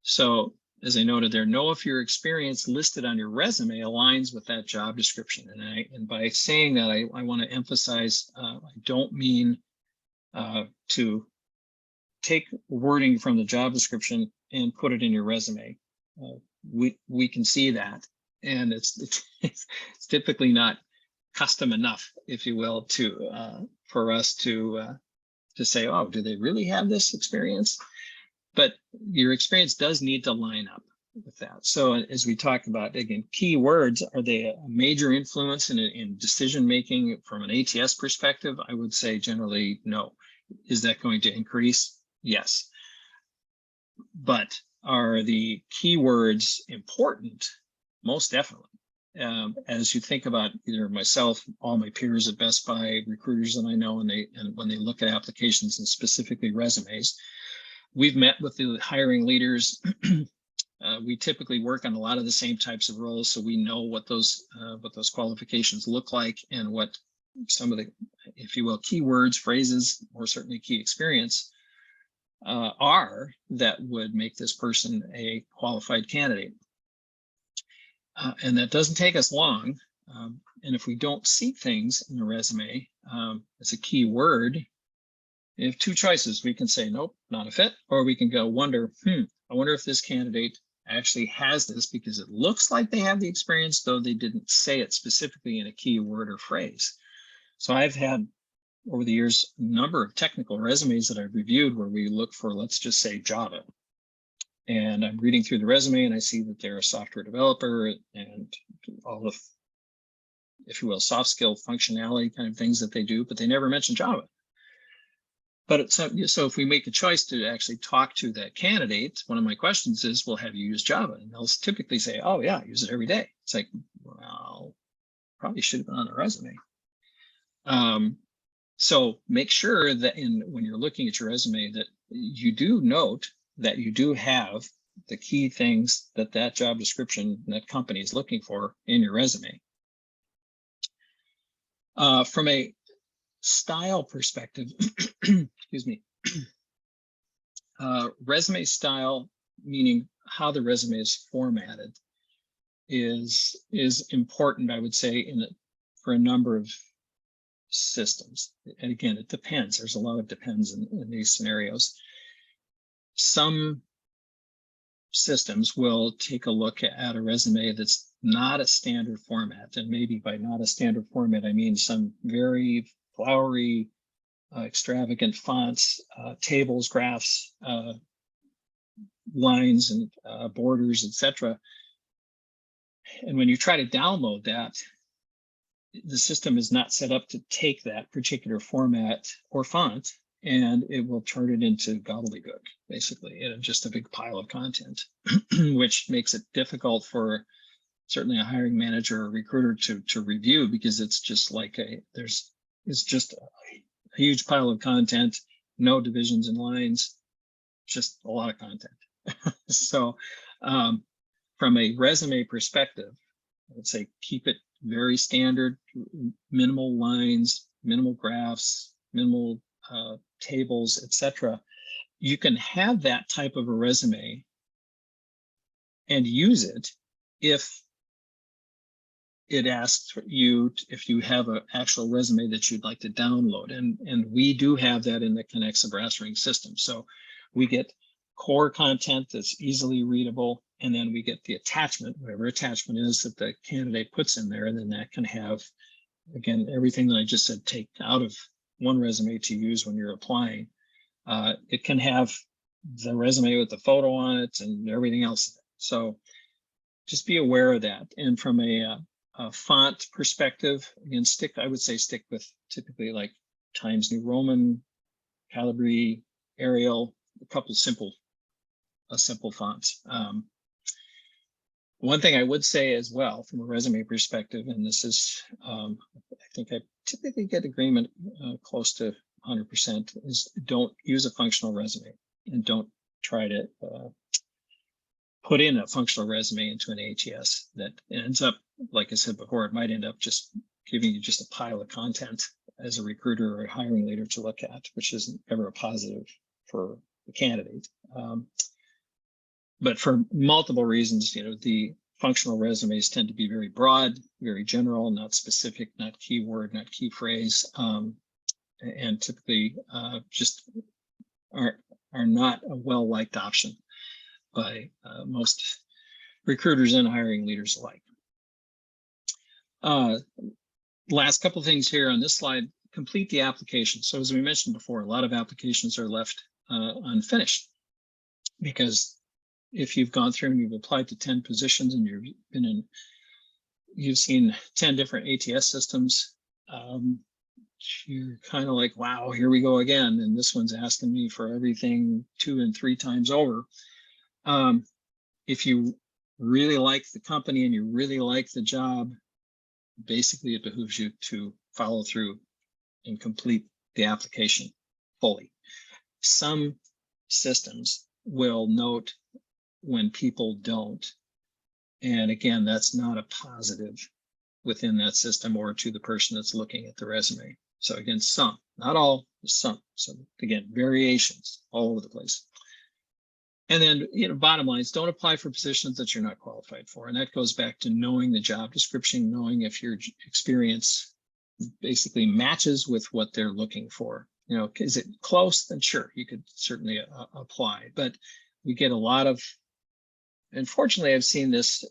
So as I noted there, know if your experience listed on your resume aligns with that job description. And by saying that, I want to emphasize, I don't mean to take wording from the job description and put it in your resume. We can see that, and it's typically not custom enough, if you will, for us to say, oh, do they really have this experience? But your experience does need to line up with that. So as we talk about, again, keywords, are they a major influence in decision making from an ATS perspective? I would say generally no. Is that going to increase? Yes. But are the keywords important? Most definitely. As you think about either myself, all my peers at Best Buy, recruiters that I know, and when they look at applications and specifically resumes, we've met with the hiring leaders. We typically work on a lot of the same types of roles, so we know what those qualifications look like and what some of the, if you will, keywords, phrases, or certainly key experience are that would make this person a qualified candidate. And that doesn't take us long. And if we don't see things in the resume as a key word, we have two choices. We can say, nope, not a fit, or we can go I wonder if this candidate actually has this, because it looks like they have the experience, though they didn't say it specifically in a key word or phrase. So I've had over the years a number of technical resumes that I've reviewed where we look for, let's just say, Java. And I'm reading through the resume and I see that they're a software developer and all the, if you will, soft skill functionality kind of things that they do, but they never mention Java. But so if we make a choice to actually talk to that candidate, one of my questions is, well, have you used Java? And they'll typically say, oh yeah, I use it every day. It's like, well, probably should have been on the resume. So make sure that when you're looking at your resume that you do note that you do have the key things that job description, that company is looking for in your resume. From a style perspective, excuse me, resume style, meaning how the resume is formatted, is important, I would say, for a number of systems. And again, it depends. There's a lot of depends in these scenarios. Some systems will take a look at a resume that's not a standard format. And maybe by not a standard format, I mean some very flowery, extravagant fonts, tables, graphs, lines, and borders, etc. And when you try to download that, the system is not set up to take that particular format or font, and it will turn it into gobbledygook, basically, and just a big pile of content, which makes it difficult for certainly a hiring manager or recruiter to review, because it's just like it's just a huge pile of content, no divisions and lines, just a lot of content. So from a resume perspective, I would say keep it very standard, minimal lines, minimal graphs, minimal tables, etc. You can have that type of a resume and use it if it asks you if you have an actual resume that you'd like to download. And we do have that in the Connexa Brass Ring system. So we get core content that's easily readable, and then we get the attachment, whatever attachment is that the candidate puts in there, and then that can have, again, everything that I just said, take out of one resume to use when you're applying. It can have the resume with the photo on it and everything else. So just be aware of that. And from a font perspective, again, I would say stick with typically like Times New Roman, Calibri, Arial, a couple simple fonts. One thing I would say as well from a resume perspective, and this is, I think I typically get agreement close to 100%, is don't use a functional resume, and don't try to put in a functional resume into an ATS that ends up, like I said before, it might end up just giving you just a pile of content as a recruiter or a hiring leader to look at, which isn't ever a positive for the candidate. But for multiple reasons, the functional resumes tend to be very broad, very general, not specific, not keyword, not key phrase, and typically just are not a well-liked option by most recruiters and hiring leaders alike. Last couple of things here on this slide, complete the application. So as we mentioned before, a lot of applications are left unfinished because if you've gone through and you've applied to 10 positions and you've seen 10 different ATS systems, you're kind of like, wow, here we go again. And this one's asking me for everything 2 and 3 times over. If you really like the company and you really like the job, basically it behooves you to follow through and complete the application fully. Some systems will note when people don't. And again, that's not a positive within that system or to the person that's looking at the resume. So again, some, not all, some. So again, variations all over the place. And then, bottom line is don't apply for positions that you're not qualified for. And that goes back to knowing the job description, knowing if your experience basically matches with what they're looking for. Is it close? Then sure, you could certainly apply. But we get a lot of, unfortunately, I've seen this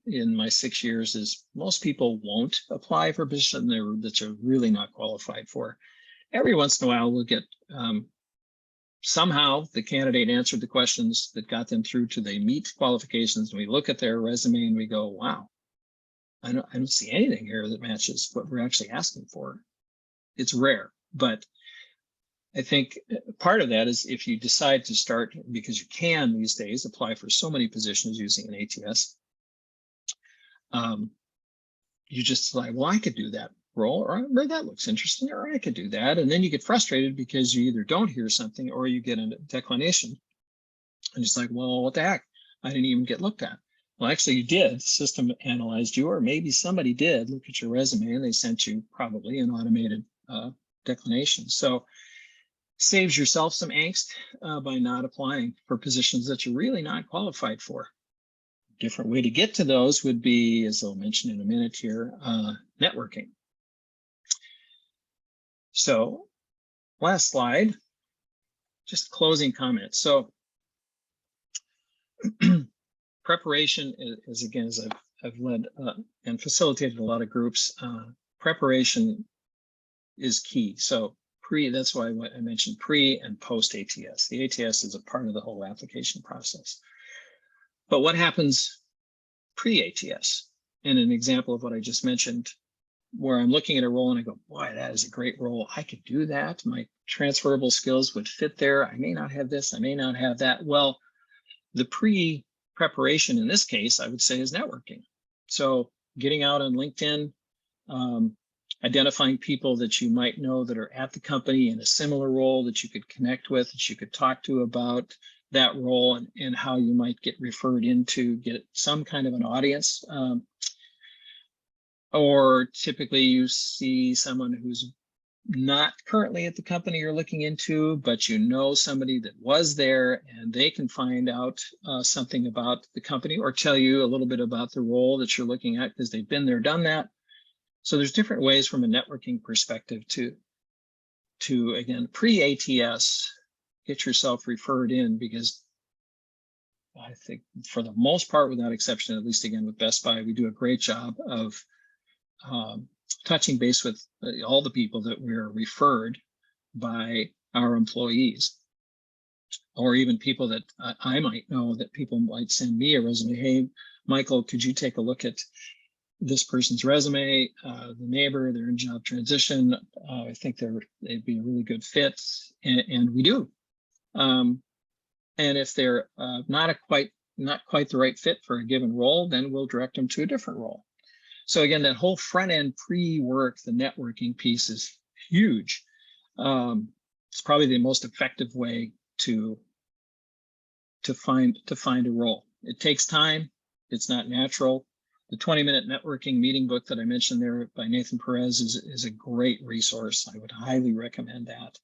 in my 6 years, is most people won't apply for a position that you're really not qualified for. Every once in a while, we'll get somehow the candidate answered the questions that got them through to they meet qualifications. And we look at their resume and we go, wow, I don't see anything here that matches what we're actually asking for. It's rare, but I think part of that is if you decide to start, because you can these days apply for so many positions using an ATS, you just like, well, I could do that role, or that looks interesting, or I could do that. And then you get frustrated because you either don't hear something or you get a declination. And it's like, well, what the heck? I didn't even get looked at. Well, actually you did. The system analyzed you, or maybe somebody did look at your resume and they sent you probably an automated declination. So saves yourself some angst by not applying for positions that you're really not qualified for. Different way to get to those would be, as I'll mention in a minute here, networking. So last slide, just closing comments. So preparation is again, as I've led and facilitated a lot of groups, preparation is key. So that's why I mentioned pre and post ATS. The ATS is a part of the whole application process. But what happens pre-ATS? And an example of what I just mentioned, where I'm looking at a role and I go, boy, that is a great role. I could do that. My transferable skills would fit there. I may not have this, I may not have that. Well, the pre-preparation in this case, I would say, is networking. So getting out on LinkedIn, identifying people that you might know that are at the company in a similar role that you could connect with, that you could talk to about that role and how you might get referred into, get some kind of an audience. Or typically you see someone who's not currently at the company you're looking into, but you know somebody that was there and they can find out something about the company or tell you a little bit about the role that you're looking at because they've been there, done that. So there's different ways from a networking perspective to again, pre-ATS, get yourself referred in, because I think for the most part, without exception, at least again with Best Buy, we do a great job of touching base with all the people that we're referred by our employees, or even people that I might know that people might send me a resume. Hey, Michael, could you take a look at this person's resume? The neighbor, they're in job transition. I think they'd be a really good fit, and we do. And if they're not quite the right fit for a given role, then we'll direct them to a different role. So again, that whole front end pre-work, the networking piece is huge. It's probably the most effective way to find a role. It takes time. It's not natural. The 20-minute networking meeting book that I mentioned there by Nathan Perez is a great resource. I would highly recommend that.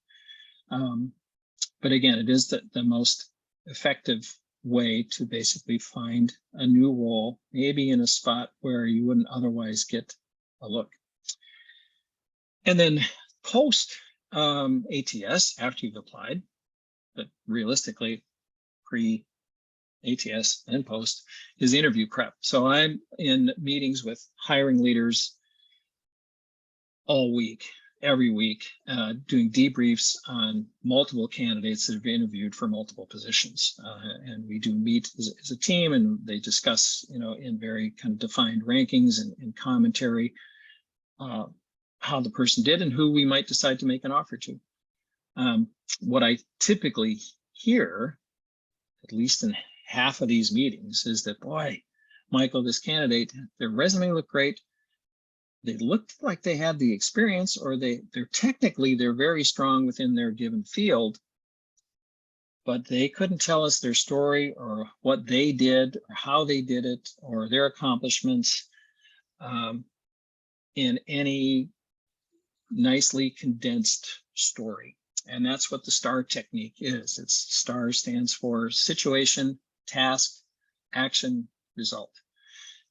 But again, it is the most effective way to basically find a new role, maybe in a spot where you wouldn't otherwise get a look. And then post ATS, after you've applied, but realistically ATS and post, is interview prep. So I'm in meetings with hiring leaders all week, every week, doing debriefs on multiple candidates that have been interviewed for multiple positions. And we do meet as a team, and they discuss, in very kind of defined rankings and commentary, how the person did and who we might decide to make an offer to. What I typically hear, at least in half of these meetings, is that, boy, Michael, this candidate, their resume looked great. They looked like they had the experience, or they're very strong within their given field, but they couldn't tell us their story or what they did or how they did it or their accomplishments in any nicely condensed story. And that's what the STAR technique is. STAR stands for situation, task, action, result.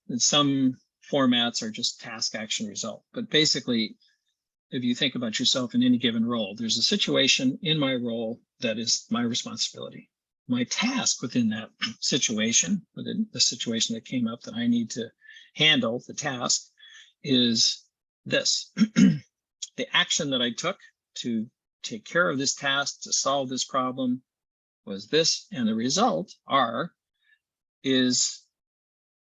And some formats are just task, action, result. But basically, if you think about yourself in any given role, there's a situation in my role that is my responsibility. My task within that situation, within the situation that came up that I need to handle, the task is this. The action that I took to take care of this task, to solve this problem, was this, and the result is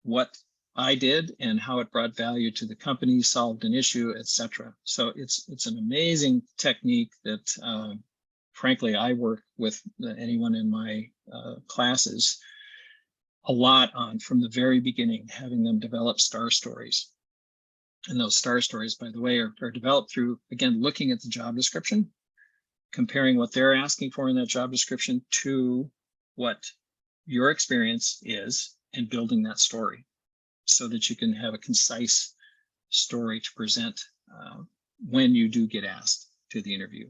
what I did and how it brought value to the company, solved an issue, etc. So it's an amazing technique that, frankly, I work with anyone in my classes a lot on from the very beginning, having them develop STAR stories. And those STAR stories, by the way, are developed through, again, looking at the job description, comparing what they're asking for in that job description to what your experience is, and building that story so that you can have a concise story to present when you do get asked to the interview.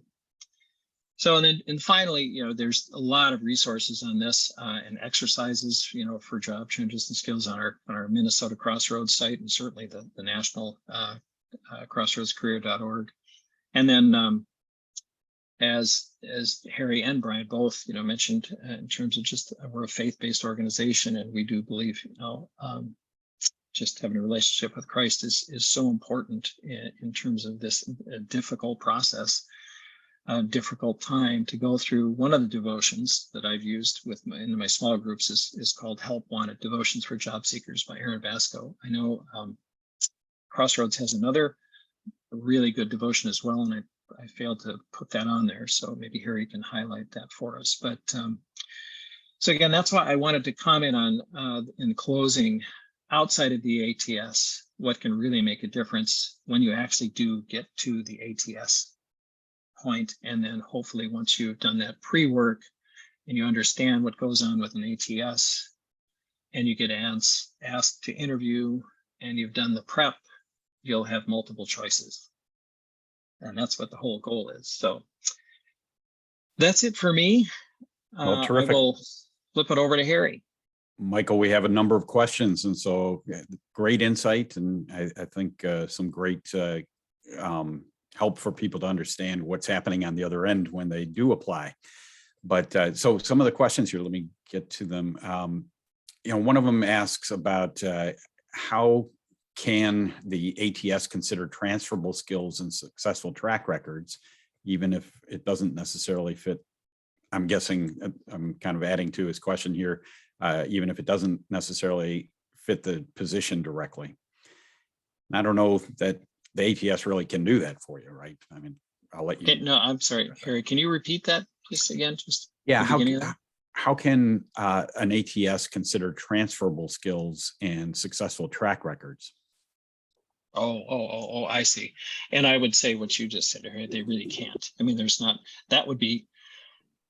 So, and finally, there's a lot of resources on this and exercises, for job changes and skills on our Minnesota Crossroads site, and certainly the national crossroadscareer.org. And then as Harry and Brian both, mentioned, in terms of just, we're a faith-based organization, and we do believe, just having a relationship with Christ is so important in terms of this difficult process, difficult time to go through. One of the devotions that I've used in my small groups is called Help Wanted, Devotions for Job Seekers by Aaron Basco. I know Crossroads has another really good devotion as well, and I failed to put that on there, so maybe Harry can highlight that for us. But so again, that's why I wanted to comment on, in closing, outside of the ATS, what can really make a difference when you actually do get to the ATS point. And then hopefully once you've done that pre-work and you understand what goes on with an ATS, and you get asked to interview and you've done the prep, you'll have multiple choices. And that's what the whole goal is. So that's it for me. Well, terrific. I will flip it over to Harry. Michael, we have a number of questions, and so great insight, and I think some great help for people to understand what's happening on the other end when they do apply. But so some of the questions here, let me get to them. One of them asks about how can the ATS consider transferable skills and successful track records, even if it doesn't necessarily fit? I'm guessing, I'm kind of adding to his question here, even if it doesn't necessarily fit the position directly. And I don't know that the ATS really can do that for you, right? I mean, I'll let you. No, I'm sorry, Harry, can you repeat that just again? Yeah, how can an ATS consider transferable skills and successful track records? Oh, I see. And I would say what you just said, Harry, they really can't. I mean, that would be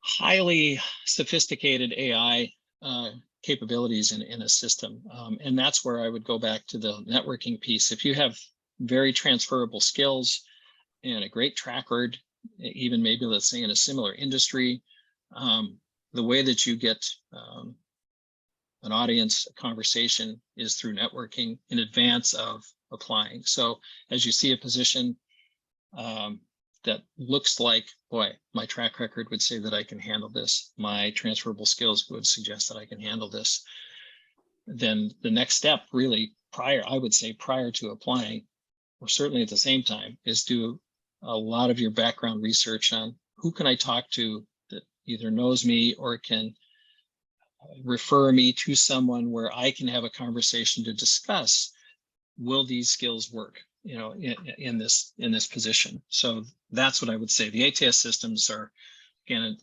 highly sophisticated AI capabilities in a system. And that's where I would go back to the networking piece. If you have very transferable skills and a great track record, even maybe let's say in a similar industry, the way that you get an audience, a conversation, is through networking in advance of applying. So as you see a position that looks like, boy, my track record would say that I can handle this. My transferable skills would suggest that I can handle this. Then the next step really I would say prior to applying, or certainly at the same time, is do a lot of your background research on who can I talk to that either knows me or can refer me to someone where I can have a conversation to discuss, will these skills work, in this position. So that's what I would say. The ATS systems are, again,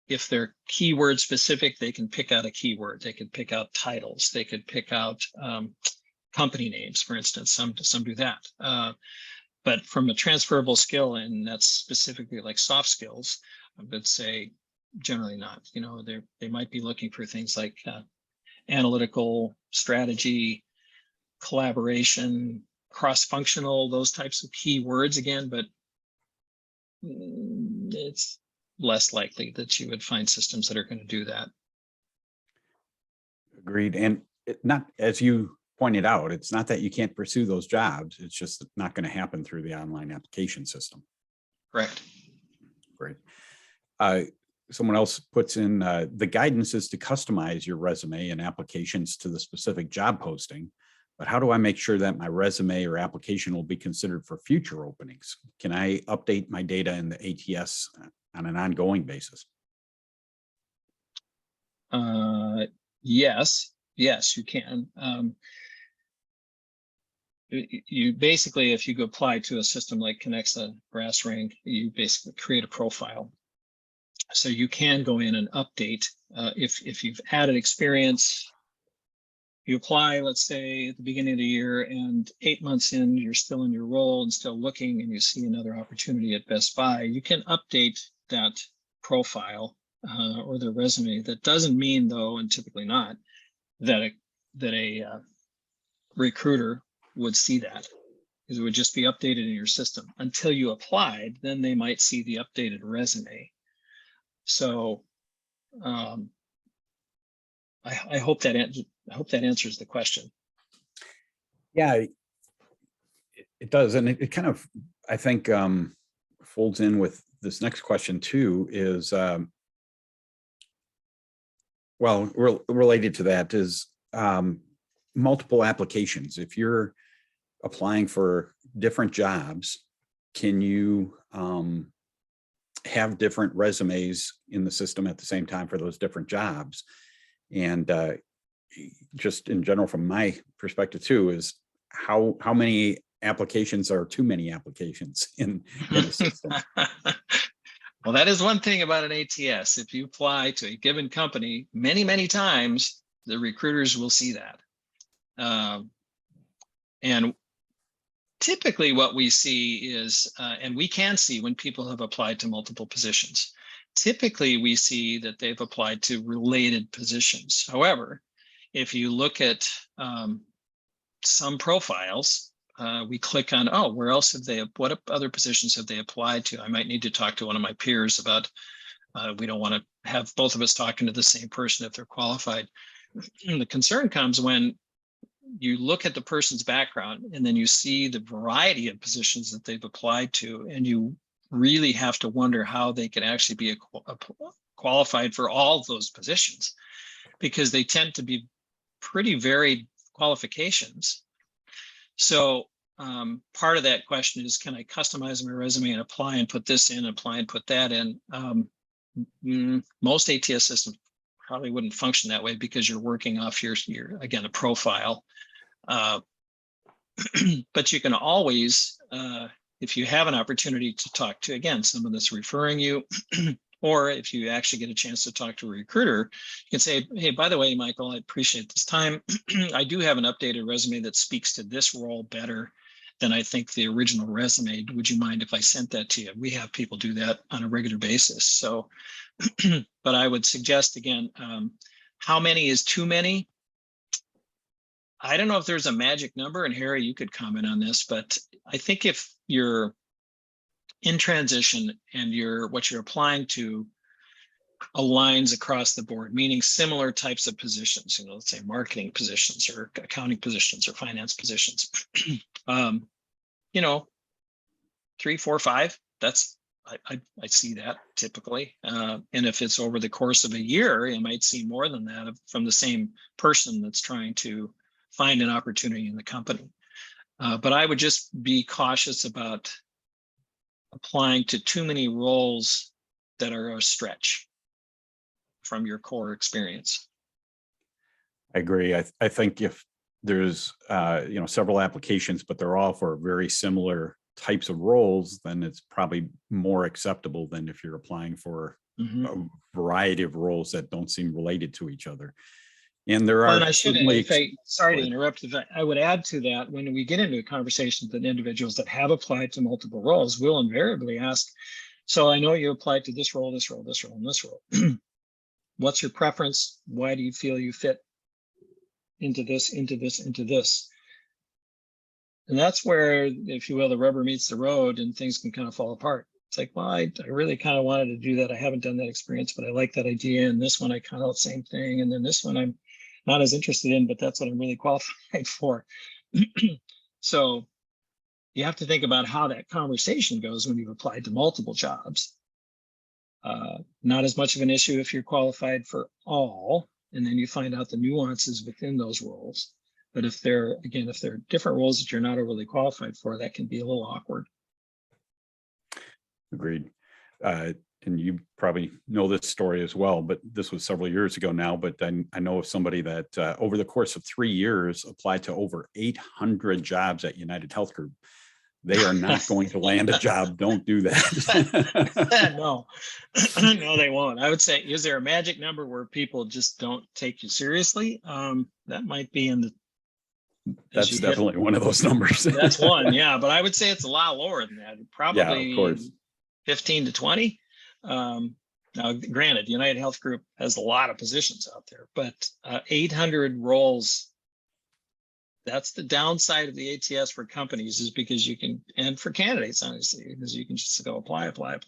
if they're keyword specific, they can pick out a keyword. They could pick out titles. They could pick out company names, for instance. Some do that. But from a transferable skill, and that's specifically like soft skills, I would say generally not. They might be looking for things like analytical strategy, collaboration, cross-functional, those types of keywords again, but it's less likely that you would find systems that are going to do that. Agreed. And not, as you pointed out, it's not that you can't pursue those jobs. It's just not going to happen through the online application system. Correct. Great. Someone else puts in the guidance is to customize your resume and applications to the specific job posting. But how do I make sure that my resume or application will be considered for future openings? Can I update my data in the ATS on an ongoing basis? Yes, you can. You basically, if you go apply to a system like Connexa or AsRank, you basically create a profile. So you can go in and update if you've added experience. You apply, let's say, at the beginning of the year, and 8 months in, you're still in your role and still looking, and you see another opportunity at Best Buy. You can update that profile or the resume. That doesn't mean, though, and typically not, that a recruiter would see that, because it would just be updated in your system until you applied. Then they might see the updated resume. So I hope that answers the question. Yeah, it does. And it kind of, I think, folds in with this next question too, is, related to that is multiple applications. If you're applying for different jobs, can you have different resumes in the system at the same time for those different jobs? And just in general, from my perspective too, is how many applications are too many applications in the system? Well, that is one thing about an ATS. If you apply to a given company many, many times, the recruiters will see that. And typically what we see is, and we can see when people have applied to multiple positions, typically we see that they've applied to related positions. However, if you look at some profiles, we click on, oh, where else have they, what other positions have they applied to? I might need to talk to one of my peers about, we don't want to have both of us talking to the same person if they're qualified. And the concern comes when you look at the person's background and then you see the variety of positions that they've applied to, and you really have to wonder how they could actually be qualified for all of those positions, because they tend to be pretty varied qualifications. So part of that question is, can I customize my resume and apply and put this in, apply and put that in? Most ATS systems probably wouldn't function that way, because you're working off your again, a profile. But you can always, if you have an opportunity to talk to, again, someone that's referring you, or if you actually get a chance to talk to a recruiter, you can say, hey, by the way, Michael, I appreciate this time. I do have an updated resume that speaks to this role better than I think the original resume. Would you mind if I sent that to you? We have people do that on a regular basis. So, but I would suggest, again, how many is too many? I don't know if there's a magic number, and Harry, you could comment on this, but I think if you're in transition and what you're applying to aligns across the board, meaning similar types of positions, let's say marketing positions or accounting positions or finance positions, 3, 4, 5, that's I see that typically. And if it's over the course of a year, you might see more than that from the same person that's trying to find an opportunity in the company. But I would just be cautious about applying to too many roles that are a stretch from your core experience. I agree. I think if there's several applications, but they're all for very similar types of roles, then it's probably more acceptable than if you're applying for a variety of roles that don't seem related to each other. And there are. And I should, sorry to interrupt, I would add to that, when we get into a conversation with individuals that have applied to multiple roles, we'll invariably ask, so I know you applied to this role, this role, this role, and this role. What's your preference? Why do you feel you fit into this, into this, into this? And that's where, if you will, the rubber meets the road and things can kind of fall apart. It's like, well, I really kind of wanted to do that. I haven't done that experience, but I like that idea. And this one, I kind of the same thing. And then this one, I'm not as interested in, but that's what I'm really qualified for. So you have to think about how that conversation goes when you've applied to multiple jobs. Not as much of an issue if you're qualified for all, and then you find out the nuances within those roles. But if they're different roles that you're not overly qualified for, that can be a little awkward. Agreed. And you probably know this story as well, but this was several years ago now. But I know of somebody that over the course of 3 years applied to over 800 jobs at United Health Group. They are not going to land a job. Don't do that. No, no, they won't. I would say, is there a magic number where people just don't take you seriously? That might be in the. That's definitely one of those numbers. That's one, yeah. But I would say it's a lot lower than that. Probably, yeah, of course, 15 to 20. Now, granted, United Health Group has a lot of positions out there, but 800 roles. That's the downside of the ATS for companies, is because you can, and for candidates, honestly, because you can just go apply. I'm going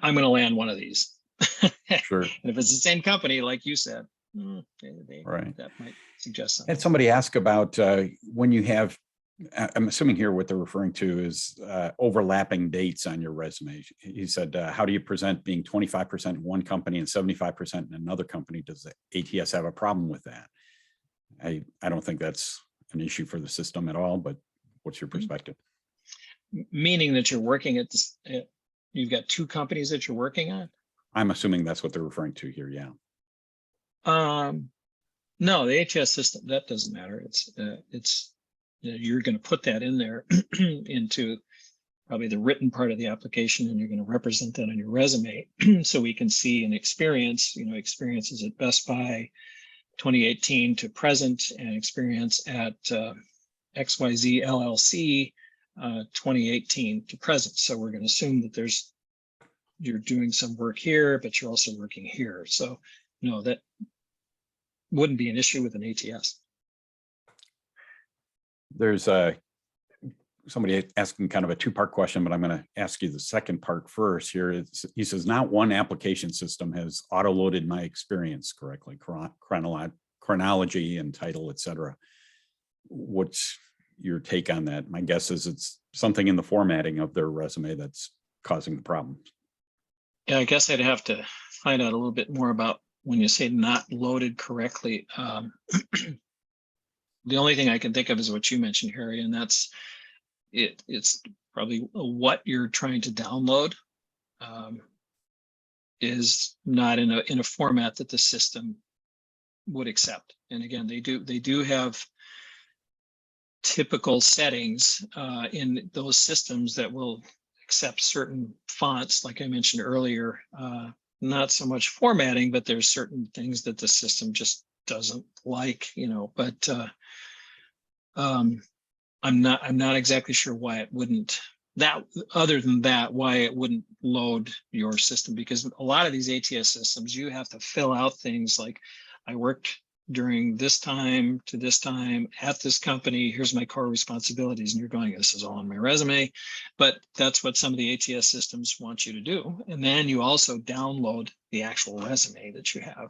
to land one of these. Sure. And if it's the same company, like you said, right, that might suggest something. And somebody asked about when you have, I'm assuming here what they're referring to is overlapping dates on your resume. He said, how do you present being 25% in one company and 75% in another company? Does the ATS have a problem with that? I don't think that's an issue for the system at all, but what's your perspective? Meaning that you're working at this, you've got two companies that you're working on? I'm assuming that's what they're referring to here, yeah. No, the ATS system, that doesn't matter. It's you're going to put that in there into probably the written part of the application, and you're going to represent that on your resume so we can see an experience, experiences at Best Buy 2018 to present, and experience at XYZ LLC 2018 to present. So we're going to assume that you're doing some work here, but you're also working here. So no, that wouldn't be an issue with an ATS. There's somebody asking kind of a two-part question, but I'm going to ask you the second part first here. He says, not one application system has auto-loaded my experience correctly, chronology and title, etc. What's your take on that? My guess is it's something in the formatting of their resume that's causing the problem. Yeah, I guess I'd have to find out a little bit more about when you say not loaded correctly. The only thing I can think of is what you mentioned, Harry, and that's it's probably what you're trying to download is not in a format that the system would accept. And again, they do have typical settings in those systems that will accept certain fonts, like I mentioned earlier. Not so much formatting, but there's certain things that the system just doesn't like, but I'm not exactly sure why it wouldn't, other than that, why it wouldn't load your system, because a lot of these ATS systems, you have to fill out things like, I worked during this time to this time at this company, here's my core responsibilities, and you're going, this is all on my resume. But that's what some of the ATS systems want you to do. And then you also download the actual resume that you have.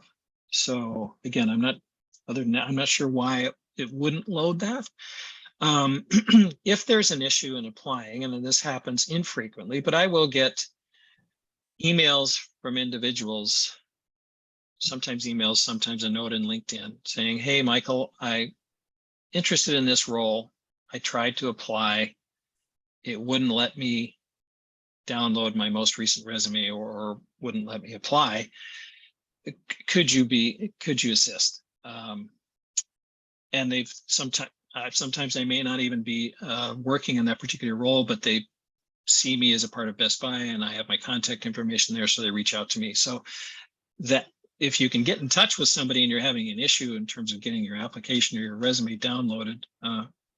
So again, I'm not sure why it wouldn't load that. If there's an issue in applying, and then this happens infrequently, but I will get emails from individuals, sometimes emails, sometimes a note in LinkedIn saying, hey, Michael, I'm interested in this role. I tried to apply. It wouldn't let me download my most recent resume or wouldn't let me apply. Could you assist? And they've sometimes they may not even be working in that particular role, but they see me as a part of Best Buy and I have my contact information there, so they reach out to me. So that if you can get in touch with somebody and you're having an issue in terms of getting your application or your resume downloaded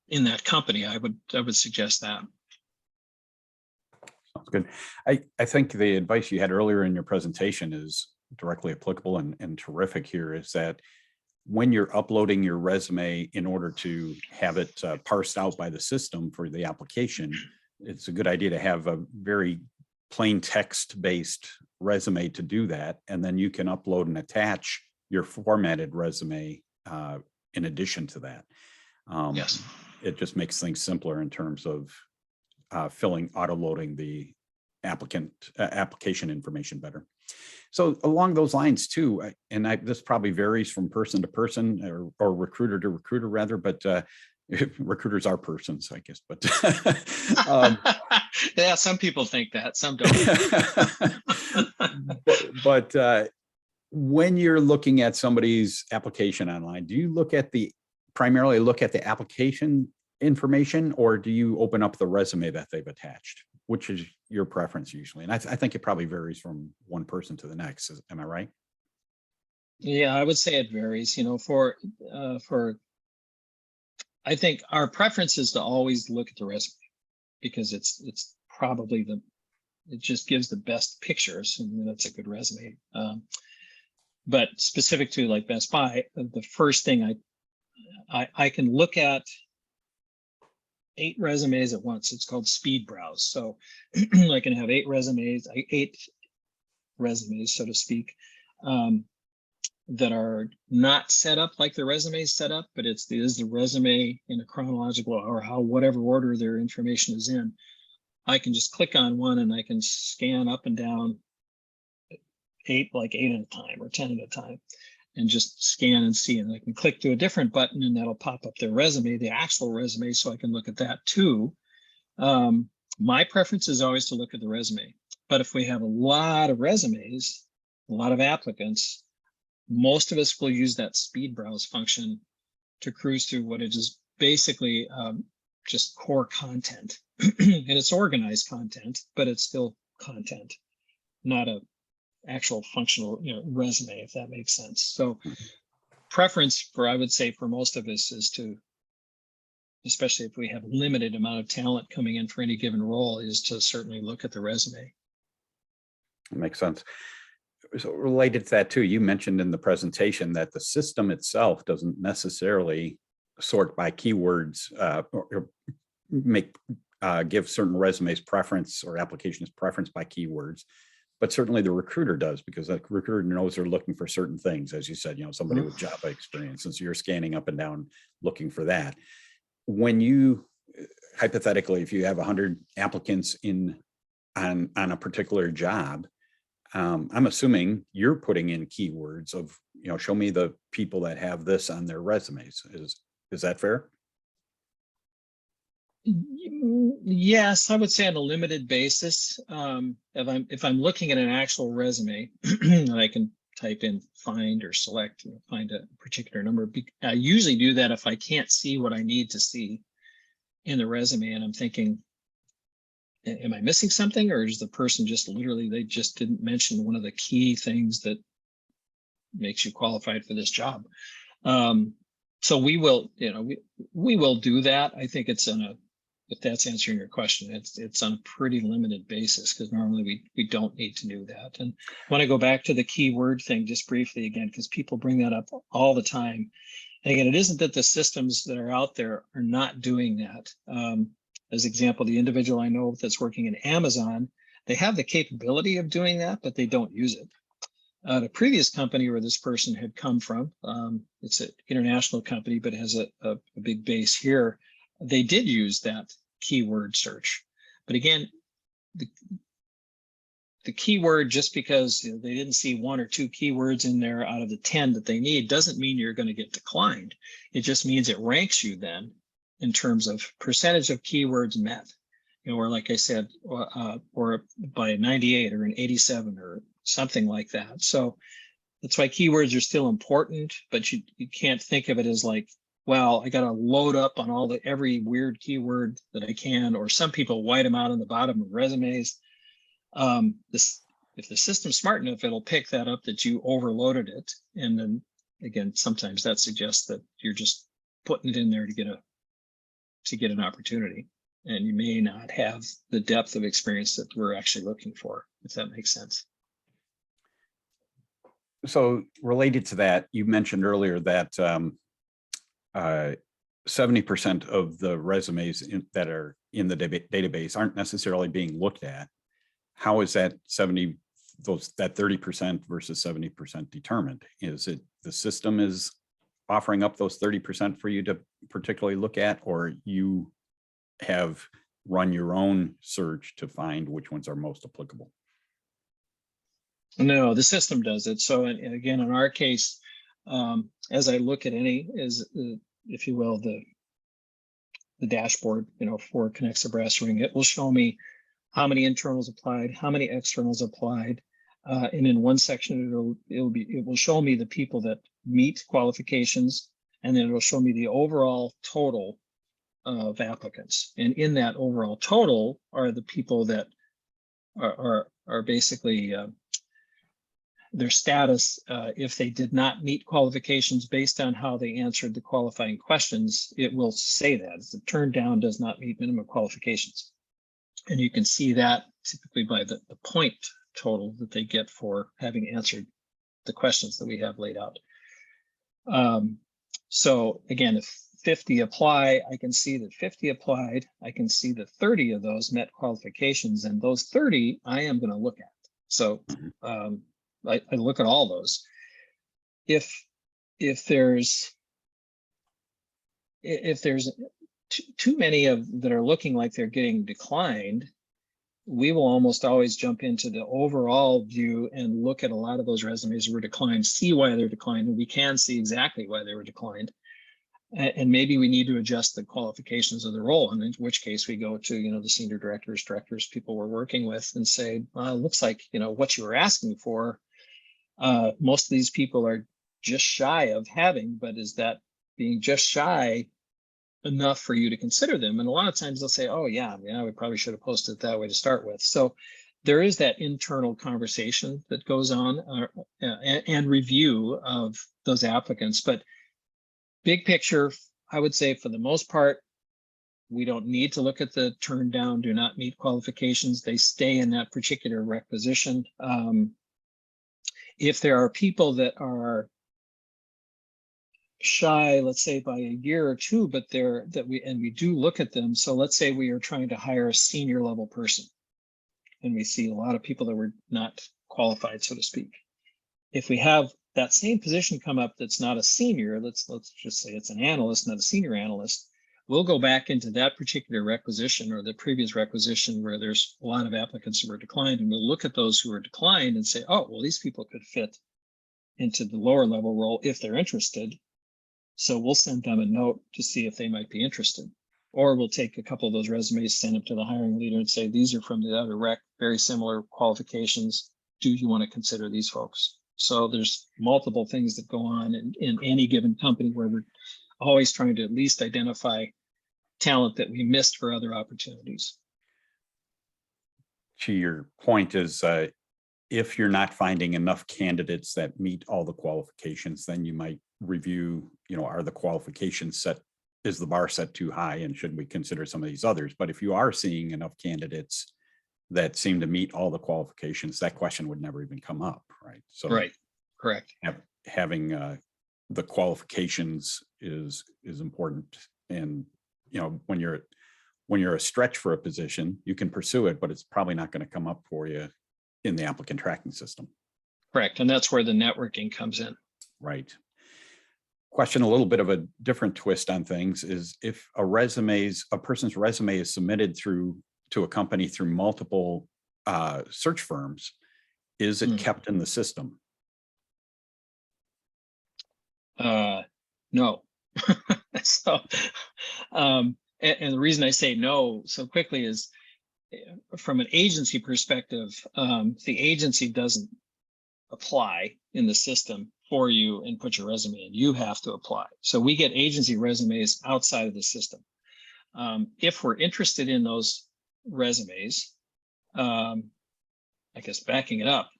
in that company, I would suggest that. Sounds good. I think the advice you had earlier in your presentation is directly applicable and terrific here, is that when you're uploading your resume in order to have it parsed out by the system for the application, it's a good idea to have a very plain text-based resume to do that. And then you can upload and attach your formatted resume in addition to that. Yes. It just makes things simpler in terms of auto-loading the application information better. So along those lines too, this probably varies from person to person or recruiter to recruiter rather, but recruiters are persons, I guess, but yeah, some people think that, some don't. but when you're looking at somebody's application online, do you primarily look at the application information, or do you open up the resume that they've attached? Which is your preference usually? And I think it probably varies from one person to the next. Am I right? Yeah, I would say it varies. I think our preference is to always look at the resume because it's probably it just gives the best pictures, and that's a good resume. But specific to like Best Buy, the first thing I can look at 8 resumes at once. It's called speed browse. So I can have 8 resumes, so to speak, that are not set up like the resume is set up, but is the resume in a chronological or whatever order their information is in. I can just click on one and I can scan up and down 8 at a time or 10 at a time, and just scan and see. And I can click to a different button and that'll pop up their resume, the actual resume, so I can look at that too. My preference is always to look at the resume. But if we have a lot of resumes, a lot of applicants, most of us will use that speed browse function to cruise through what it is basically just core content. And it's organized content, but it's still content, not a actual functional resume, if that makes sense. So preference I would say for most of us is to, especially if we have limited amount of talent coming in for any given role, is to certainly look at the resume. Makes sense. So related to that too, you mentioned in the presentation that the system itself doesn't necessarily sort by keywords or give certain resumes preference or applications preference by keywords, but certainly the recruiter does, because the recruiter knows they're looking for certain things. As you said, somebody with Java experience, and so you're scanning up and down looking for that. When you, hypothetically, if you have 100 applicants on a particular job, I'm assuming you're putting in keywords of, show me the people that have this on their resumes. Is that fair? Yes, I would say on a limited basis. If I'm looking at an actual resume, and I can type in find or select, find a particular number. I usually do that if I can't see what I need to see in the resume, and I'm thinking, am I missing something, or is the person just literally, they just didn't mention one of the key things that makes you qualified for this job? So we will, we will do that. I think it's if that's answering your question, it's on a pretty limited basis, because normally we don't need to do that. And I want to go back to the keyword thing just briefly again, because people bring that up all the time. And again, it isn't that the systems that are out there are not doing that. As example, the individual I know that's working in Amazon, they have the capability of doing that, but they don't use it. The previous company where this person had come from, it's an international company, but has a big base here. they did use that keyword search. But again, the keyword, just because they didn't see 1 or 2 keywords in there out of the 10 that they need, doesn't mean you're going to get declined. It just means it ranks you then in terms of percentage of keywords met, or like I said, or by a 98 or an 87 or something like that. So that's why keywords are still important, but you can't think of it as like, well, I got to load up on every weird keyword that I can, or some people white them out on the bottom of resumes. If the system's smart enough, it'll pick that up that you overloaded it. And then again, sometimes that suggests that you're just putting it in there to get an opportunity. And you may not have the depth of experience that we're actually looking for, if that makes sense. So related to that, you mentioned earlier that 70% of the resumes that are in the database aren't necessarily being looked at. How is that 30% versus 70% determined? Is it the system is offering up those 30% for you to particularly look at, or you have run your own search to find which ones are most applicable? No, the system does it. So again, in our case, as I look at if you will, the dashboard, for Connects Brass Ring, it will show me how many internals applied, how many externals applied, and in one section it will show me the people that meet qualifications, and then it'll show me the overall total of applicants. And in that overall total are the people that are basically their status. If they did not meet qualifications based on how they answered the qualifying questions, it will say that the turned down does not meet minimum qualifications. And you can see that typically by the point total that they get for having answered the questions that we have laid out. So again, if 50 apply, I can see that 50 applied. I can see that 30 of those met qualifications, and those 30 I am going to look at. So I look at all those. If there's too many that are looking like they're getting declined, we will almost always jump into the overall view and look at a lot of those resumes that were declined, see why they're declined, and we can see exactly why they were declined. And maybe we need to adjust the qualifications of the role, and in which case we go to the senior directors, people we're working with, and say, well, it looks like what you were asking for, most of these people are just shy of having, but is that being just shy enough for you to consider them? And a lot of times they'll say, oh yeah, we probably should have posted it that way to start with. So there is that internal conversation that goes on and review of those applicants. But big picture, I would say for the most part, we don't need to look at the turned down, do not meet qualifications. They stay in that particular requisition. If there are people that are shy, let's say by a year or two, but we do look at them. So let's say we are trying to hire a senior level person, and we see a lot of people that were not qualified, so to speak. If we have that same position come up that's not a senior, let's just say it's an analyst, not a senior analyst, we'll go back into that particular requisition or the previous requisition where there's a lot of applicants who were declined, and we'll look at those who are declined and say, oh, well, these people could fit into the lower level role if they're interested. So we'll send them a note to see if they might be interested. Or we'll take a couple of those resumes, send them to the hiring leader and say, these are from the other rec, very similar qualifications. Do you want to consider these folks? So there's multiple things that go on in any given company where we're always trying to at least identify talent that we missed for other opportunities. To your point is, if you're not finding enough candidates that meet all the qualifications, then you might review, are the qualifications set, is the bar set too high, and should we consider some of these others? But if you are seeing enough candidates that seem to meet all the qualifications, that question would never even come up, right? So right, correct. Having the qualifications is important, and when you're a stretch for a position, you can pursue it, but it's probably not going to come up for you in the applicant tracking system. Correct, and that's where the networking comes in. Right. question a little bit of a different twist on things is if a person's resume is submitted to a company through multiple search firms, is it kept in the system? No. So, and the reason I say no so quickly is from an agency perspective, the agency doesn't apply in the system for you and put your resume in. You have to apply. So we get agency resumes outside of the system. If we're interested in those resumes, I guess backing it up,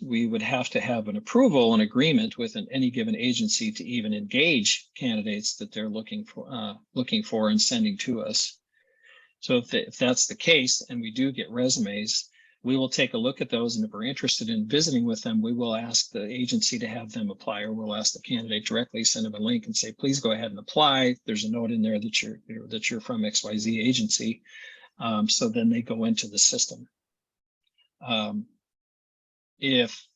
we would have to have an approval and agreement with any given agency to even engage candidates that they're looking for and sending to us. So if that's the case, and we do get resumes, we will take a look at those, and if we're interested in visiting with them, we will ask the agency to have them apply, or we'll ask the candidate directly, send them a link and say, please go ahead and apply. There's a note in there that you're from XYZ agency. So then they go into the system. If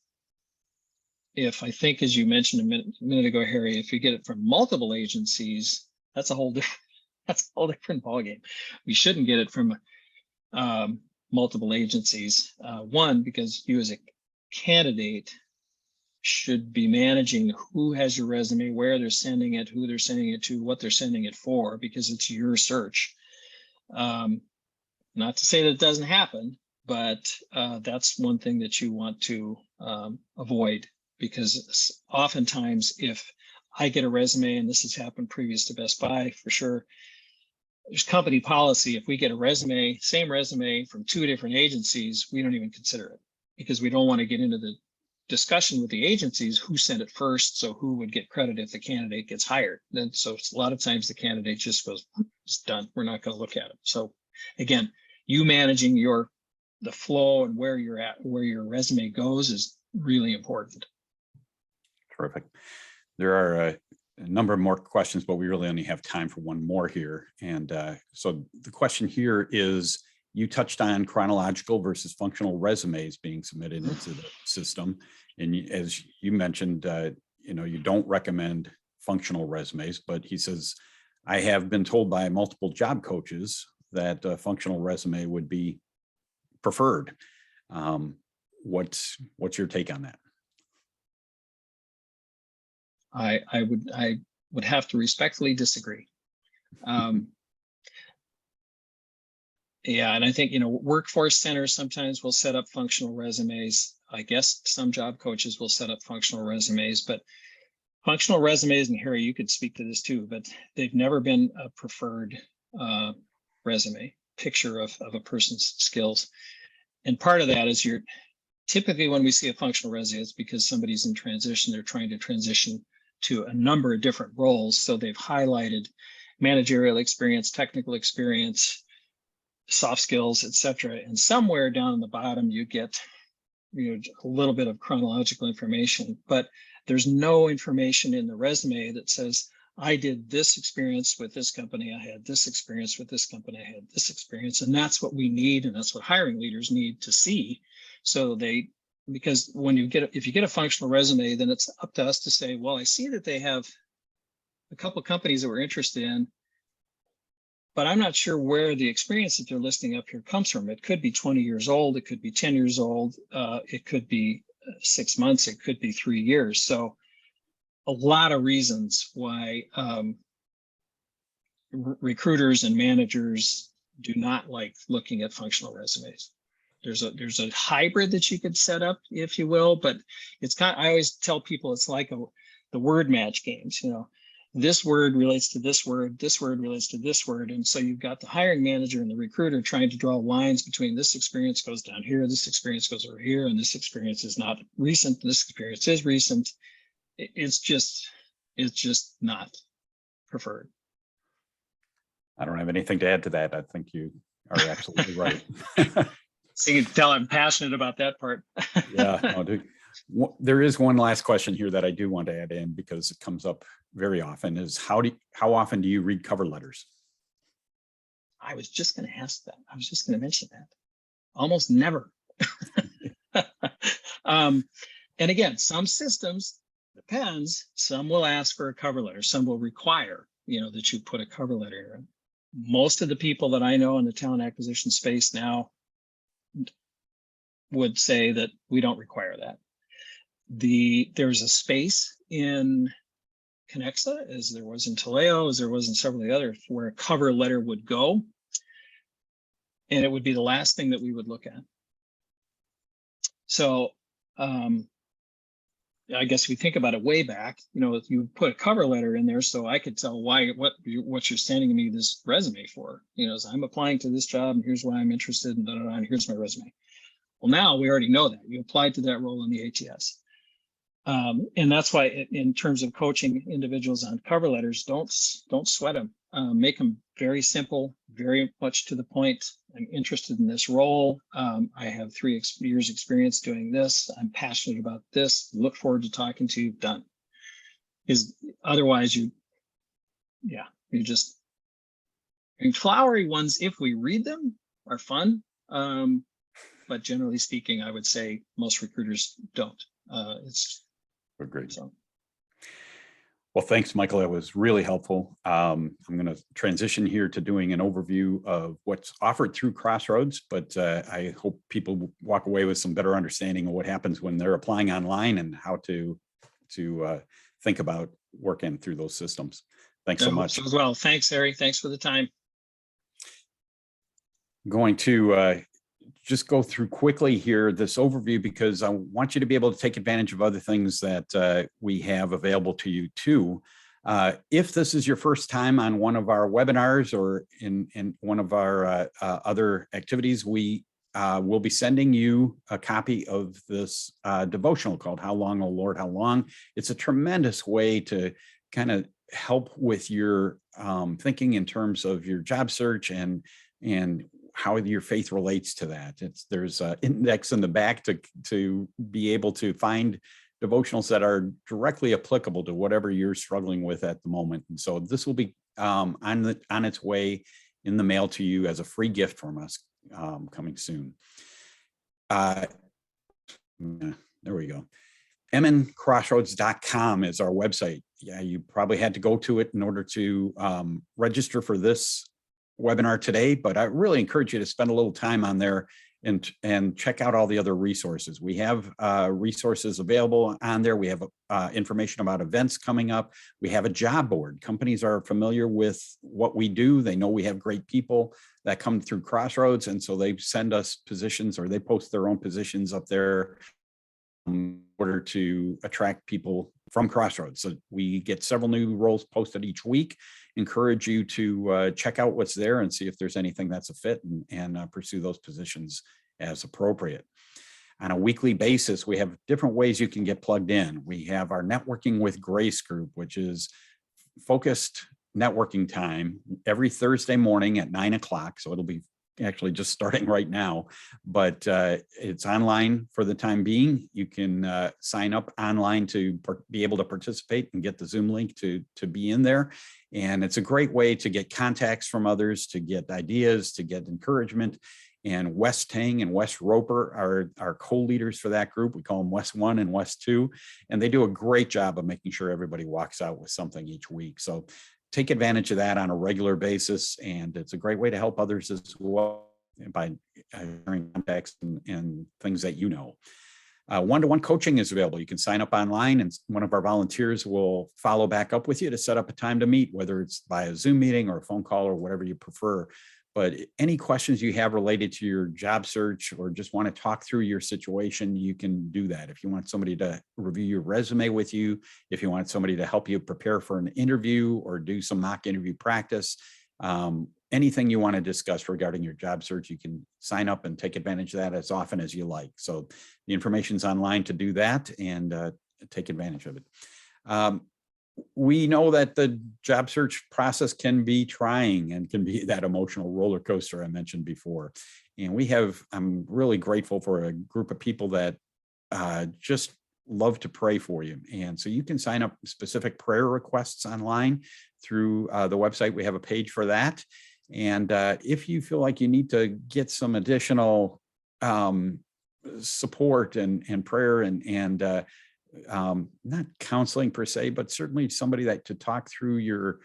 I think, as you mentioned a minute ago, Harry, if you get it from multiple agencies, that's a whole different ballgame. We shouldn't get it from multiple agencies. One, because you as a candidate should be managing who has your resume, where they're sending it, who they're sending it to, what they're sending it for, because it's your search. Not to say that it doesn't happen, but that's one thing that you want to avoid, because oftentimes if I get a resume, and this has happened previous to Best Buy for sure, there's company policy. If we get a same resume from 2 different agencies, we don't even consider it, because we don't want to get into the discussion with the agencies who sent it first, so who would get credit if the candidate gets hired. Then so it's a lot of times the candidate just goes, it's done, we're not going to look at it. So again, you managing the flow and where you're at, where your resume goes, is really important. Terrific. There are a number of more questions, but we really only have time for one more here. And so the question here is, you touched on chronological versus functional resumes being submitted into the system. And as you mentioned, you don't recommend functional resumes, but he says, I have been told by multiple job coaches that a functional resume would be preferred. What's your take on that? I would have to respectfully disagree. Yeah, and I think, workforce centers sometimes will set up functional resumes. I guess some job coaches will set up functional resumes, but functional resumes, and Harry, you could speak to this too, but they've never been a preferred resume, picture of a person's skills. And part of that is typically when we see a functional resume, it's because somebody's in transition. They're trying to transition to a number of different roles. So they've highlighted managerial experience, technical experience, soft skills, etc. And somewhere down in the bottom, you get a little bit of chronological information, but there's no information in the resume that says, I did this experience with this company, I had this experience with this company, I had this experience. And that's what we need, and that's what hiring leaders need to see. So because if you get a functional resume, then it's up to us to say, well, I see that they have a couple of companies that we're interested in, but I'm not sure where the experience that they're listing up here comes from. It could be 20 years old, it could be 10 years old, it could be 6 months, it could be 3 years. So a lot of reasons why recruiters and managers do not like looking at functional resumes. There's a hybrid that you could set up, if you will, but it's I always tell people it's like the word match games. This word relates to this word relates to this word. And so you've got the hiring manager and the recruiter trying to draw lines between this experience goes down here, this experience goes over here, and this experience is not recent, this experience is recent. It's just not preferred. I don't have anything to add to that. I think you are absolutely right. So you can tell I'm passionate about that part. Yeah, no, dude. There is one last question here that I do want to add in, because it comes up very often, is how often do you read cover letters? I was just going to ask that. I was just going to mention that. Almost never. And again, some systems, the depends. Some will ask for a cover letter. Some will require, that you put a cover letter in. Most of the people that I know in the talent acquisition space now would say that we don't require that. There's a space in Connexa, as there was in 𝙤𝙀, as there was in several of the others, where a cover letter would go. And it would be the last thing that we would look at. So I guess if we think about it way back, if you put a cover letter in there, so I could tell what you're sending me this resume for, so I'm applying to this job and here's why I'm interested and, and here's my resume. Well, now we already know that you applied to that role in the ATS. And that's why in terms of coaching individuals on cover letters, don't sweat them. Make them very simple, very much to the point. I'm interested in this role. I have 3 years experience doing this. I'm passionate about this. Look forward to talking to you. Done. Because otherwise flowery ones, if we read them, are fun. But generally speaking, I would say most recruiters don't. Great. So. Well, thanks, Michael. That was really helpful. I'm going to transition here to doing an overview of what's offered through Crossroads, but I hope people walk away with some better understanding of what happens when they're applying online and how to think about working through those systems. Thanks so much. As well. Thanks, Harry. Thanks for the time. Going to just go through quickly here this overview because I want you to be able to take advantage of other things that we have available to you too. If this is your first time on one of our webinars or in one of our other activities, we will be sending you a copy of this devotional called How Long, O Lord, How Long? It's a tremendous way to kind of help with your thinking in terms of your job search and how your faith relates to that. There's an index in the back to be able to find devotionals that are directly applicable to whatever you're struggling with at the moment. And so this will be on its way in the mail to you as a free gift from us coming soon. There we go. mncrossroads.com is our website. Yeah, you probably had to go to it in order to register for this webinar today, but I really encourage you to spend a little time on there and check out all the other resources. We have resources available on there. We have information about events coming up. We have a job board. Companies are familiar with what we do. They know we have great people that come through Crossroads, and so they send us positions or they post their own positions up there in order to attract people from Crossroads. So we get several new roles posted each week. Encourage you to check out what's there and see if there's anything that's a fit and pursue those positions as appropriate. On a weekly basis, we have different ways you can get plugged in. We have our Networking with Grace group, which is focused networking time every Thursday morning at 9 o'clock. So it'll be actually just starting right now, but it's online for the time being. You can sign up online to be able to participate and get the Zoom link to be in there. And it's a great way to get contacts from others, to get ideas, to get encouragement. And Wes Tang and Wes Roper are co-leaders for that group. We call them Wes 1 and Wes 2, and they do a great job of making sure everybody walks out with something each week. So take advantage of that on a regular basis, and it's a great way to help others as well by sharing contacts and things that you know. One-to-one coaching is available. You can sign up online, and one of our volunteers will follow back up with you to set up a time to meet, whether it's by a Zoom meeting or a phone call or whatever you prefer. But any questions you have related to your job search or just want to talk through your situation, you can do that. If you want somebody to review your resume with you, if you want somebody to help you prepare for an interview or do some mock interview practice, anything you want to discuss regarding your job search, you can sign up and take advantage of that as often as you like. So the information's online to do that and take advantage of it. We know that the job search process can be trying and can be that emotional roller coaster I mentioned before. And I'm really grateful for a group of people that just love to pray for you. And so you can sign up specific prayer requests online through the website. We have a page for that. And if you feel like you need to get some additional support and prayer and not counseling per se, but certainly somebody that to talk through your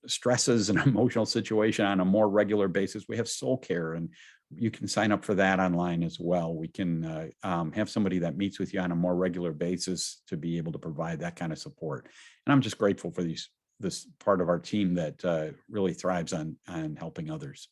stresses and emotional situation on a more regular basis. We have soul care, and you can sign up for that online as well. We can have somebody that meets with you on a more regular basis to be able to provide that kind of support. And I'm just grateful for this part of our team that really thrives on helping others.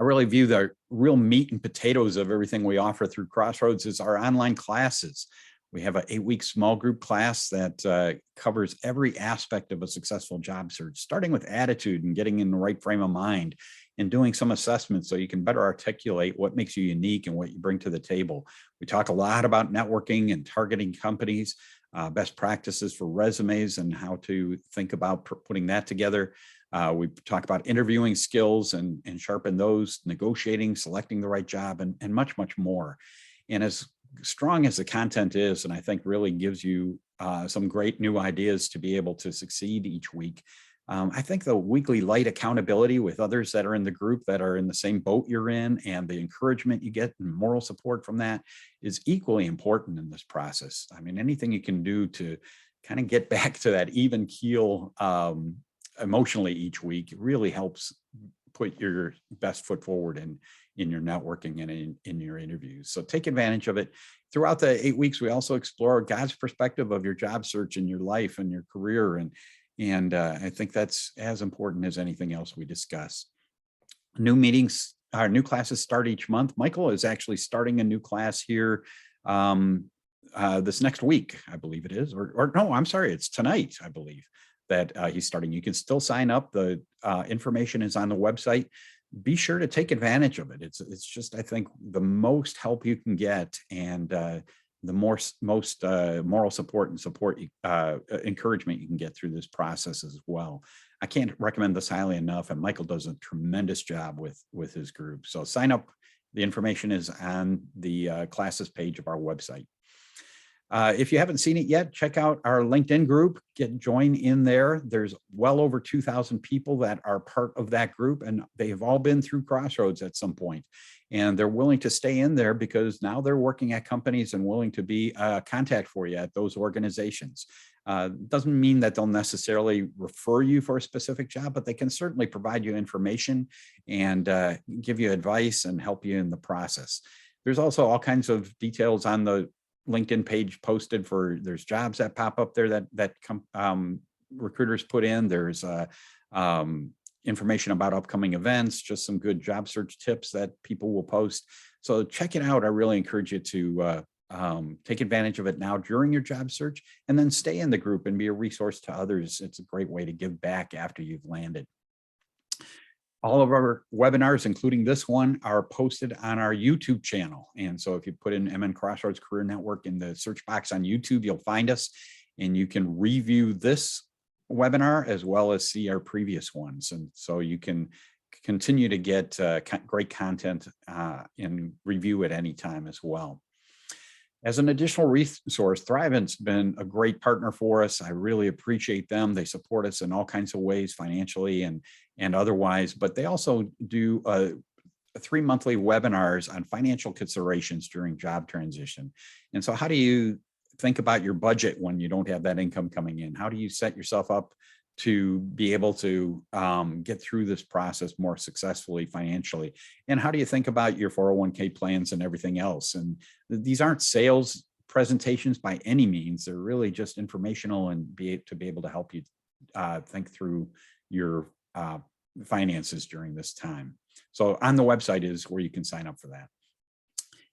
I really view the real meat and potatoes of everything we offer through Crossroads is our online classes. We have an 8-week small group class that covers every aspect of a successful job search, starting with attitude and getting in the right frame of mind and doing some assessments so you can better articulate what makes you unique and what you bring to the table. We talk a lot about networking and targeting companies, best practices for resumes and how to think about putting that together. We talk about interviewing skills and sharpen those, negotiating, selecting the right job, and much, much more. And as strong as the content is, and I think really gives you some great new ideas to be able to succeed each week, I think the weekly light accountability with others that are in the group that are in the same boat you're in, and the encouragement you get and moral support from that is equally important in this process. I mean, anything you can do to kind of get back to that even keel emotionally each week really helps put your best foot forward in your networking and in your interviews. So take advantage of it. Throughout the 8 weeks, we also explore God's perspective of your job search and your life and your career. And I think that's as important as anything else we discuss. New meetings, our new classes start each month. Michael is actually starting a new class here this next week, I believe it is, or no, I'm sorry, it's tonight, I believe, that he's starting. You can still sign up. The information is on the website. Be sure to take advantage of it. It's just, I think, the most help you can get, and the most moral support and encouragement you can get through this process as well. I can't recommend this highly enough, and Michael does a tremendous job with his group. So sign up. The information is on the classes page of our website. If you haven't seen it yet, check out our LinkedIn group, join in there. There's well over 2,000 people that are part of that group, and they've all been through Crossroads at some point. And they're willing to stay in there because now they're working at companies and willing to be a contact for you at those organizations. Doesn't mean that they'll necessarily refer you for a specific job, but they can certainly provide you information and give you advice and help you in the process. There's also all kinds of details on the LinkedIn page posted for, there's jobs that pop up there that recruiters put in. There's information about upcoming events, just some good job search tips that people will post. So check it out. I really encourage you to take advantage of it now during your job search, and then stay in the group and be a resource to others. It's a great way to give back after you've landed. All of our webinars, including this one, are posted on our YouTube channel. And so if you put in MN Crossroads Career Network in the search box on YouTube, you'll find us, and you can review this webinar as well as see our previous ones. And so you can continue to get great content and review at any time as well. As an additional resource, Thrivent's been a great partner for us. I really appreciate them. They support us in all kinds of ways, financially and otherwise, but they also do 3 monthly webinars on financial considerations during job transition. And so how do you think about your budget when you don't have that income coming in? How do you set yourself up to be able to get through this process more successfully financially? And how do you think about your 401k plans and everything else? And these aren't sales presentations by any means. They're really just informational and to be able to help you think through your finances during this time. So on the website is where you can sign up for that.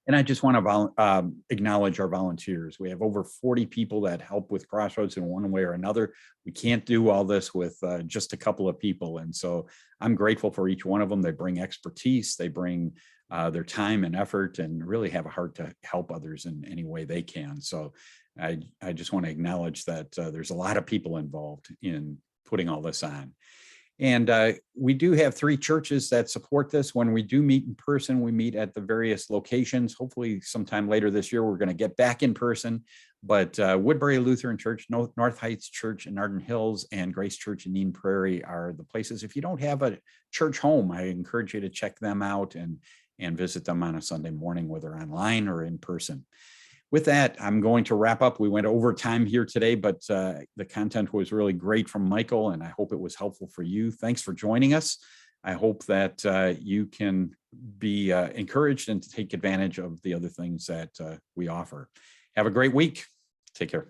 And I just want to acknowledge our volunteers. We have over 40 people that help with Crossroads in one way or another. We can't do all this with just a couple of people. And so I'm grateful for each one of them. They bring expertise, they bring their time and effort, and really have a heart to help others in any way they can. So I just want to acknowledge that there's a lot of people involved in putting all this on. And we do have 3 churches that support this. When we do meet in person, we meet at the various locations. Hopefully sometime later this year, we're going to get back in person. But Woodbury Lutheran Church, North Heights Church in Arden Hills, and Grace Church in Eden Prairie are the places. If you don't have a church home, I encourage you to check them out and visit them on a Sunday morning, whether online or in person. With that, I'm going to wrap up. We went over time here today, but the content was really great from Michael, and I hope it was helpful for you. Thanks for joining us. I hope that you can be encouraged and to take advantage of the other things that we offer. Have a great week. Take care.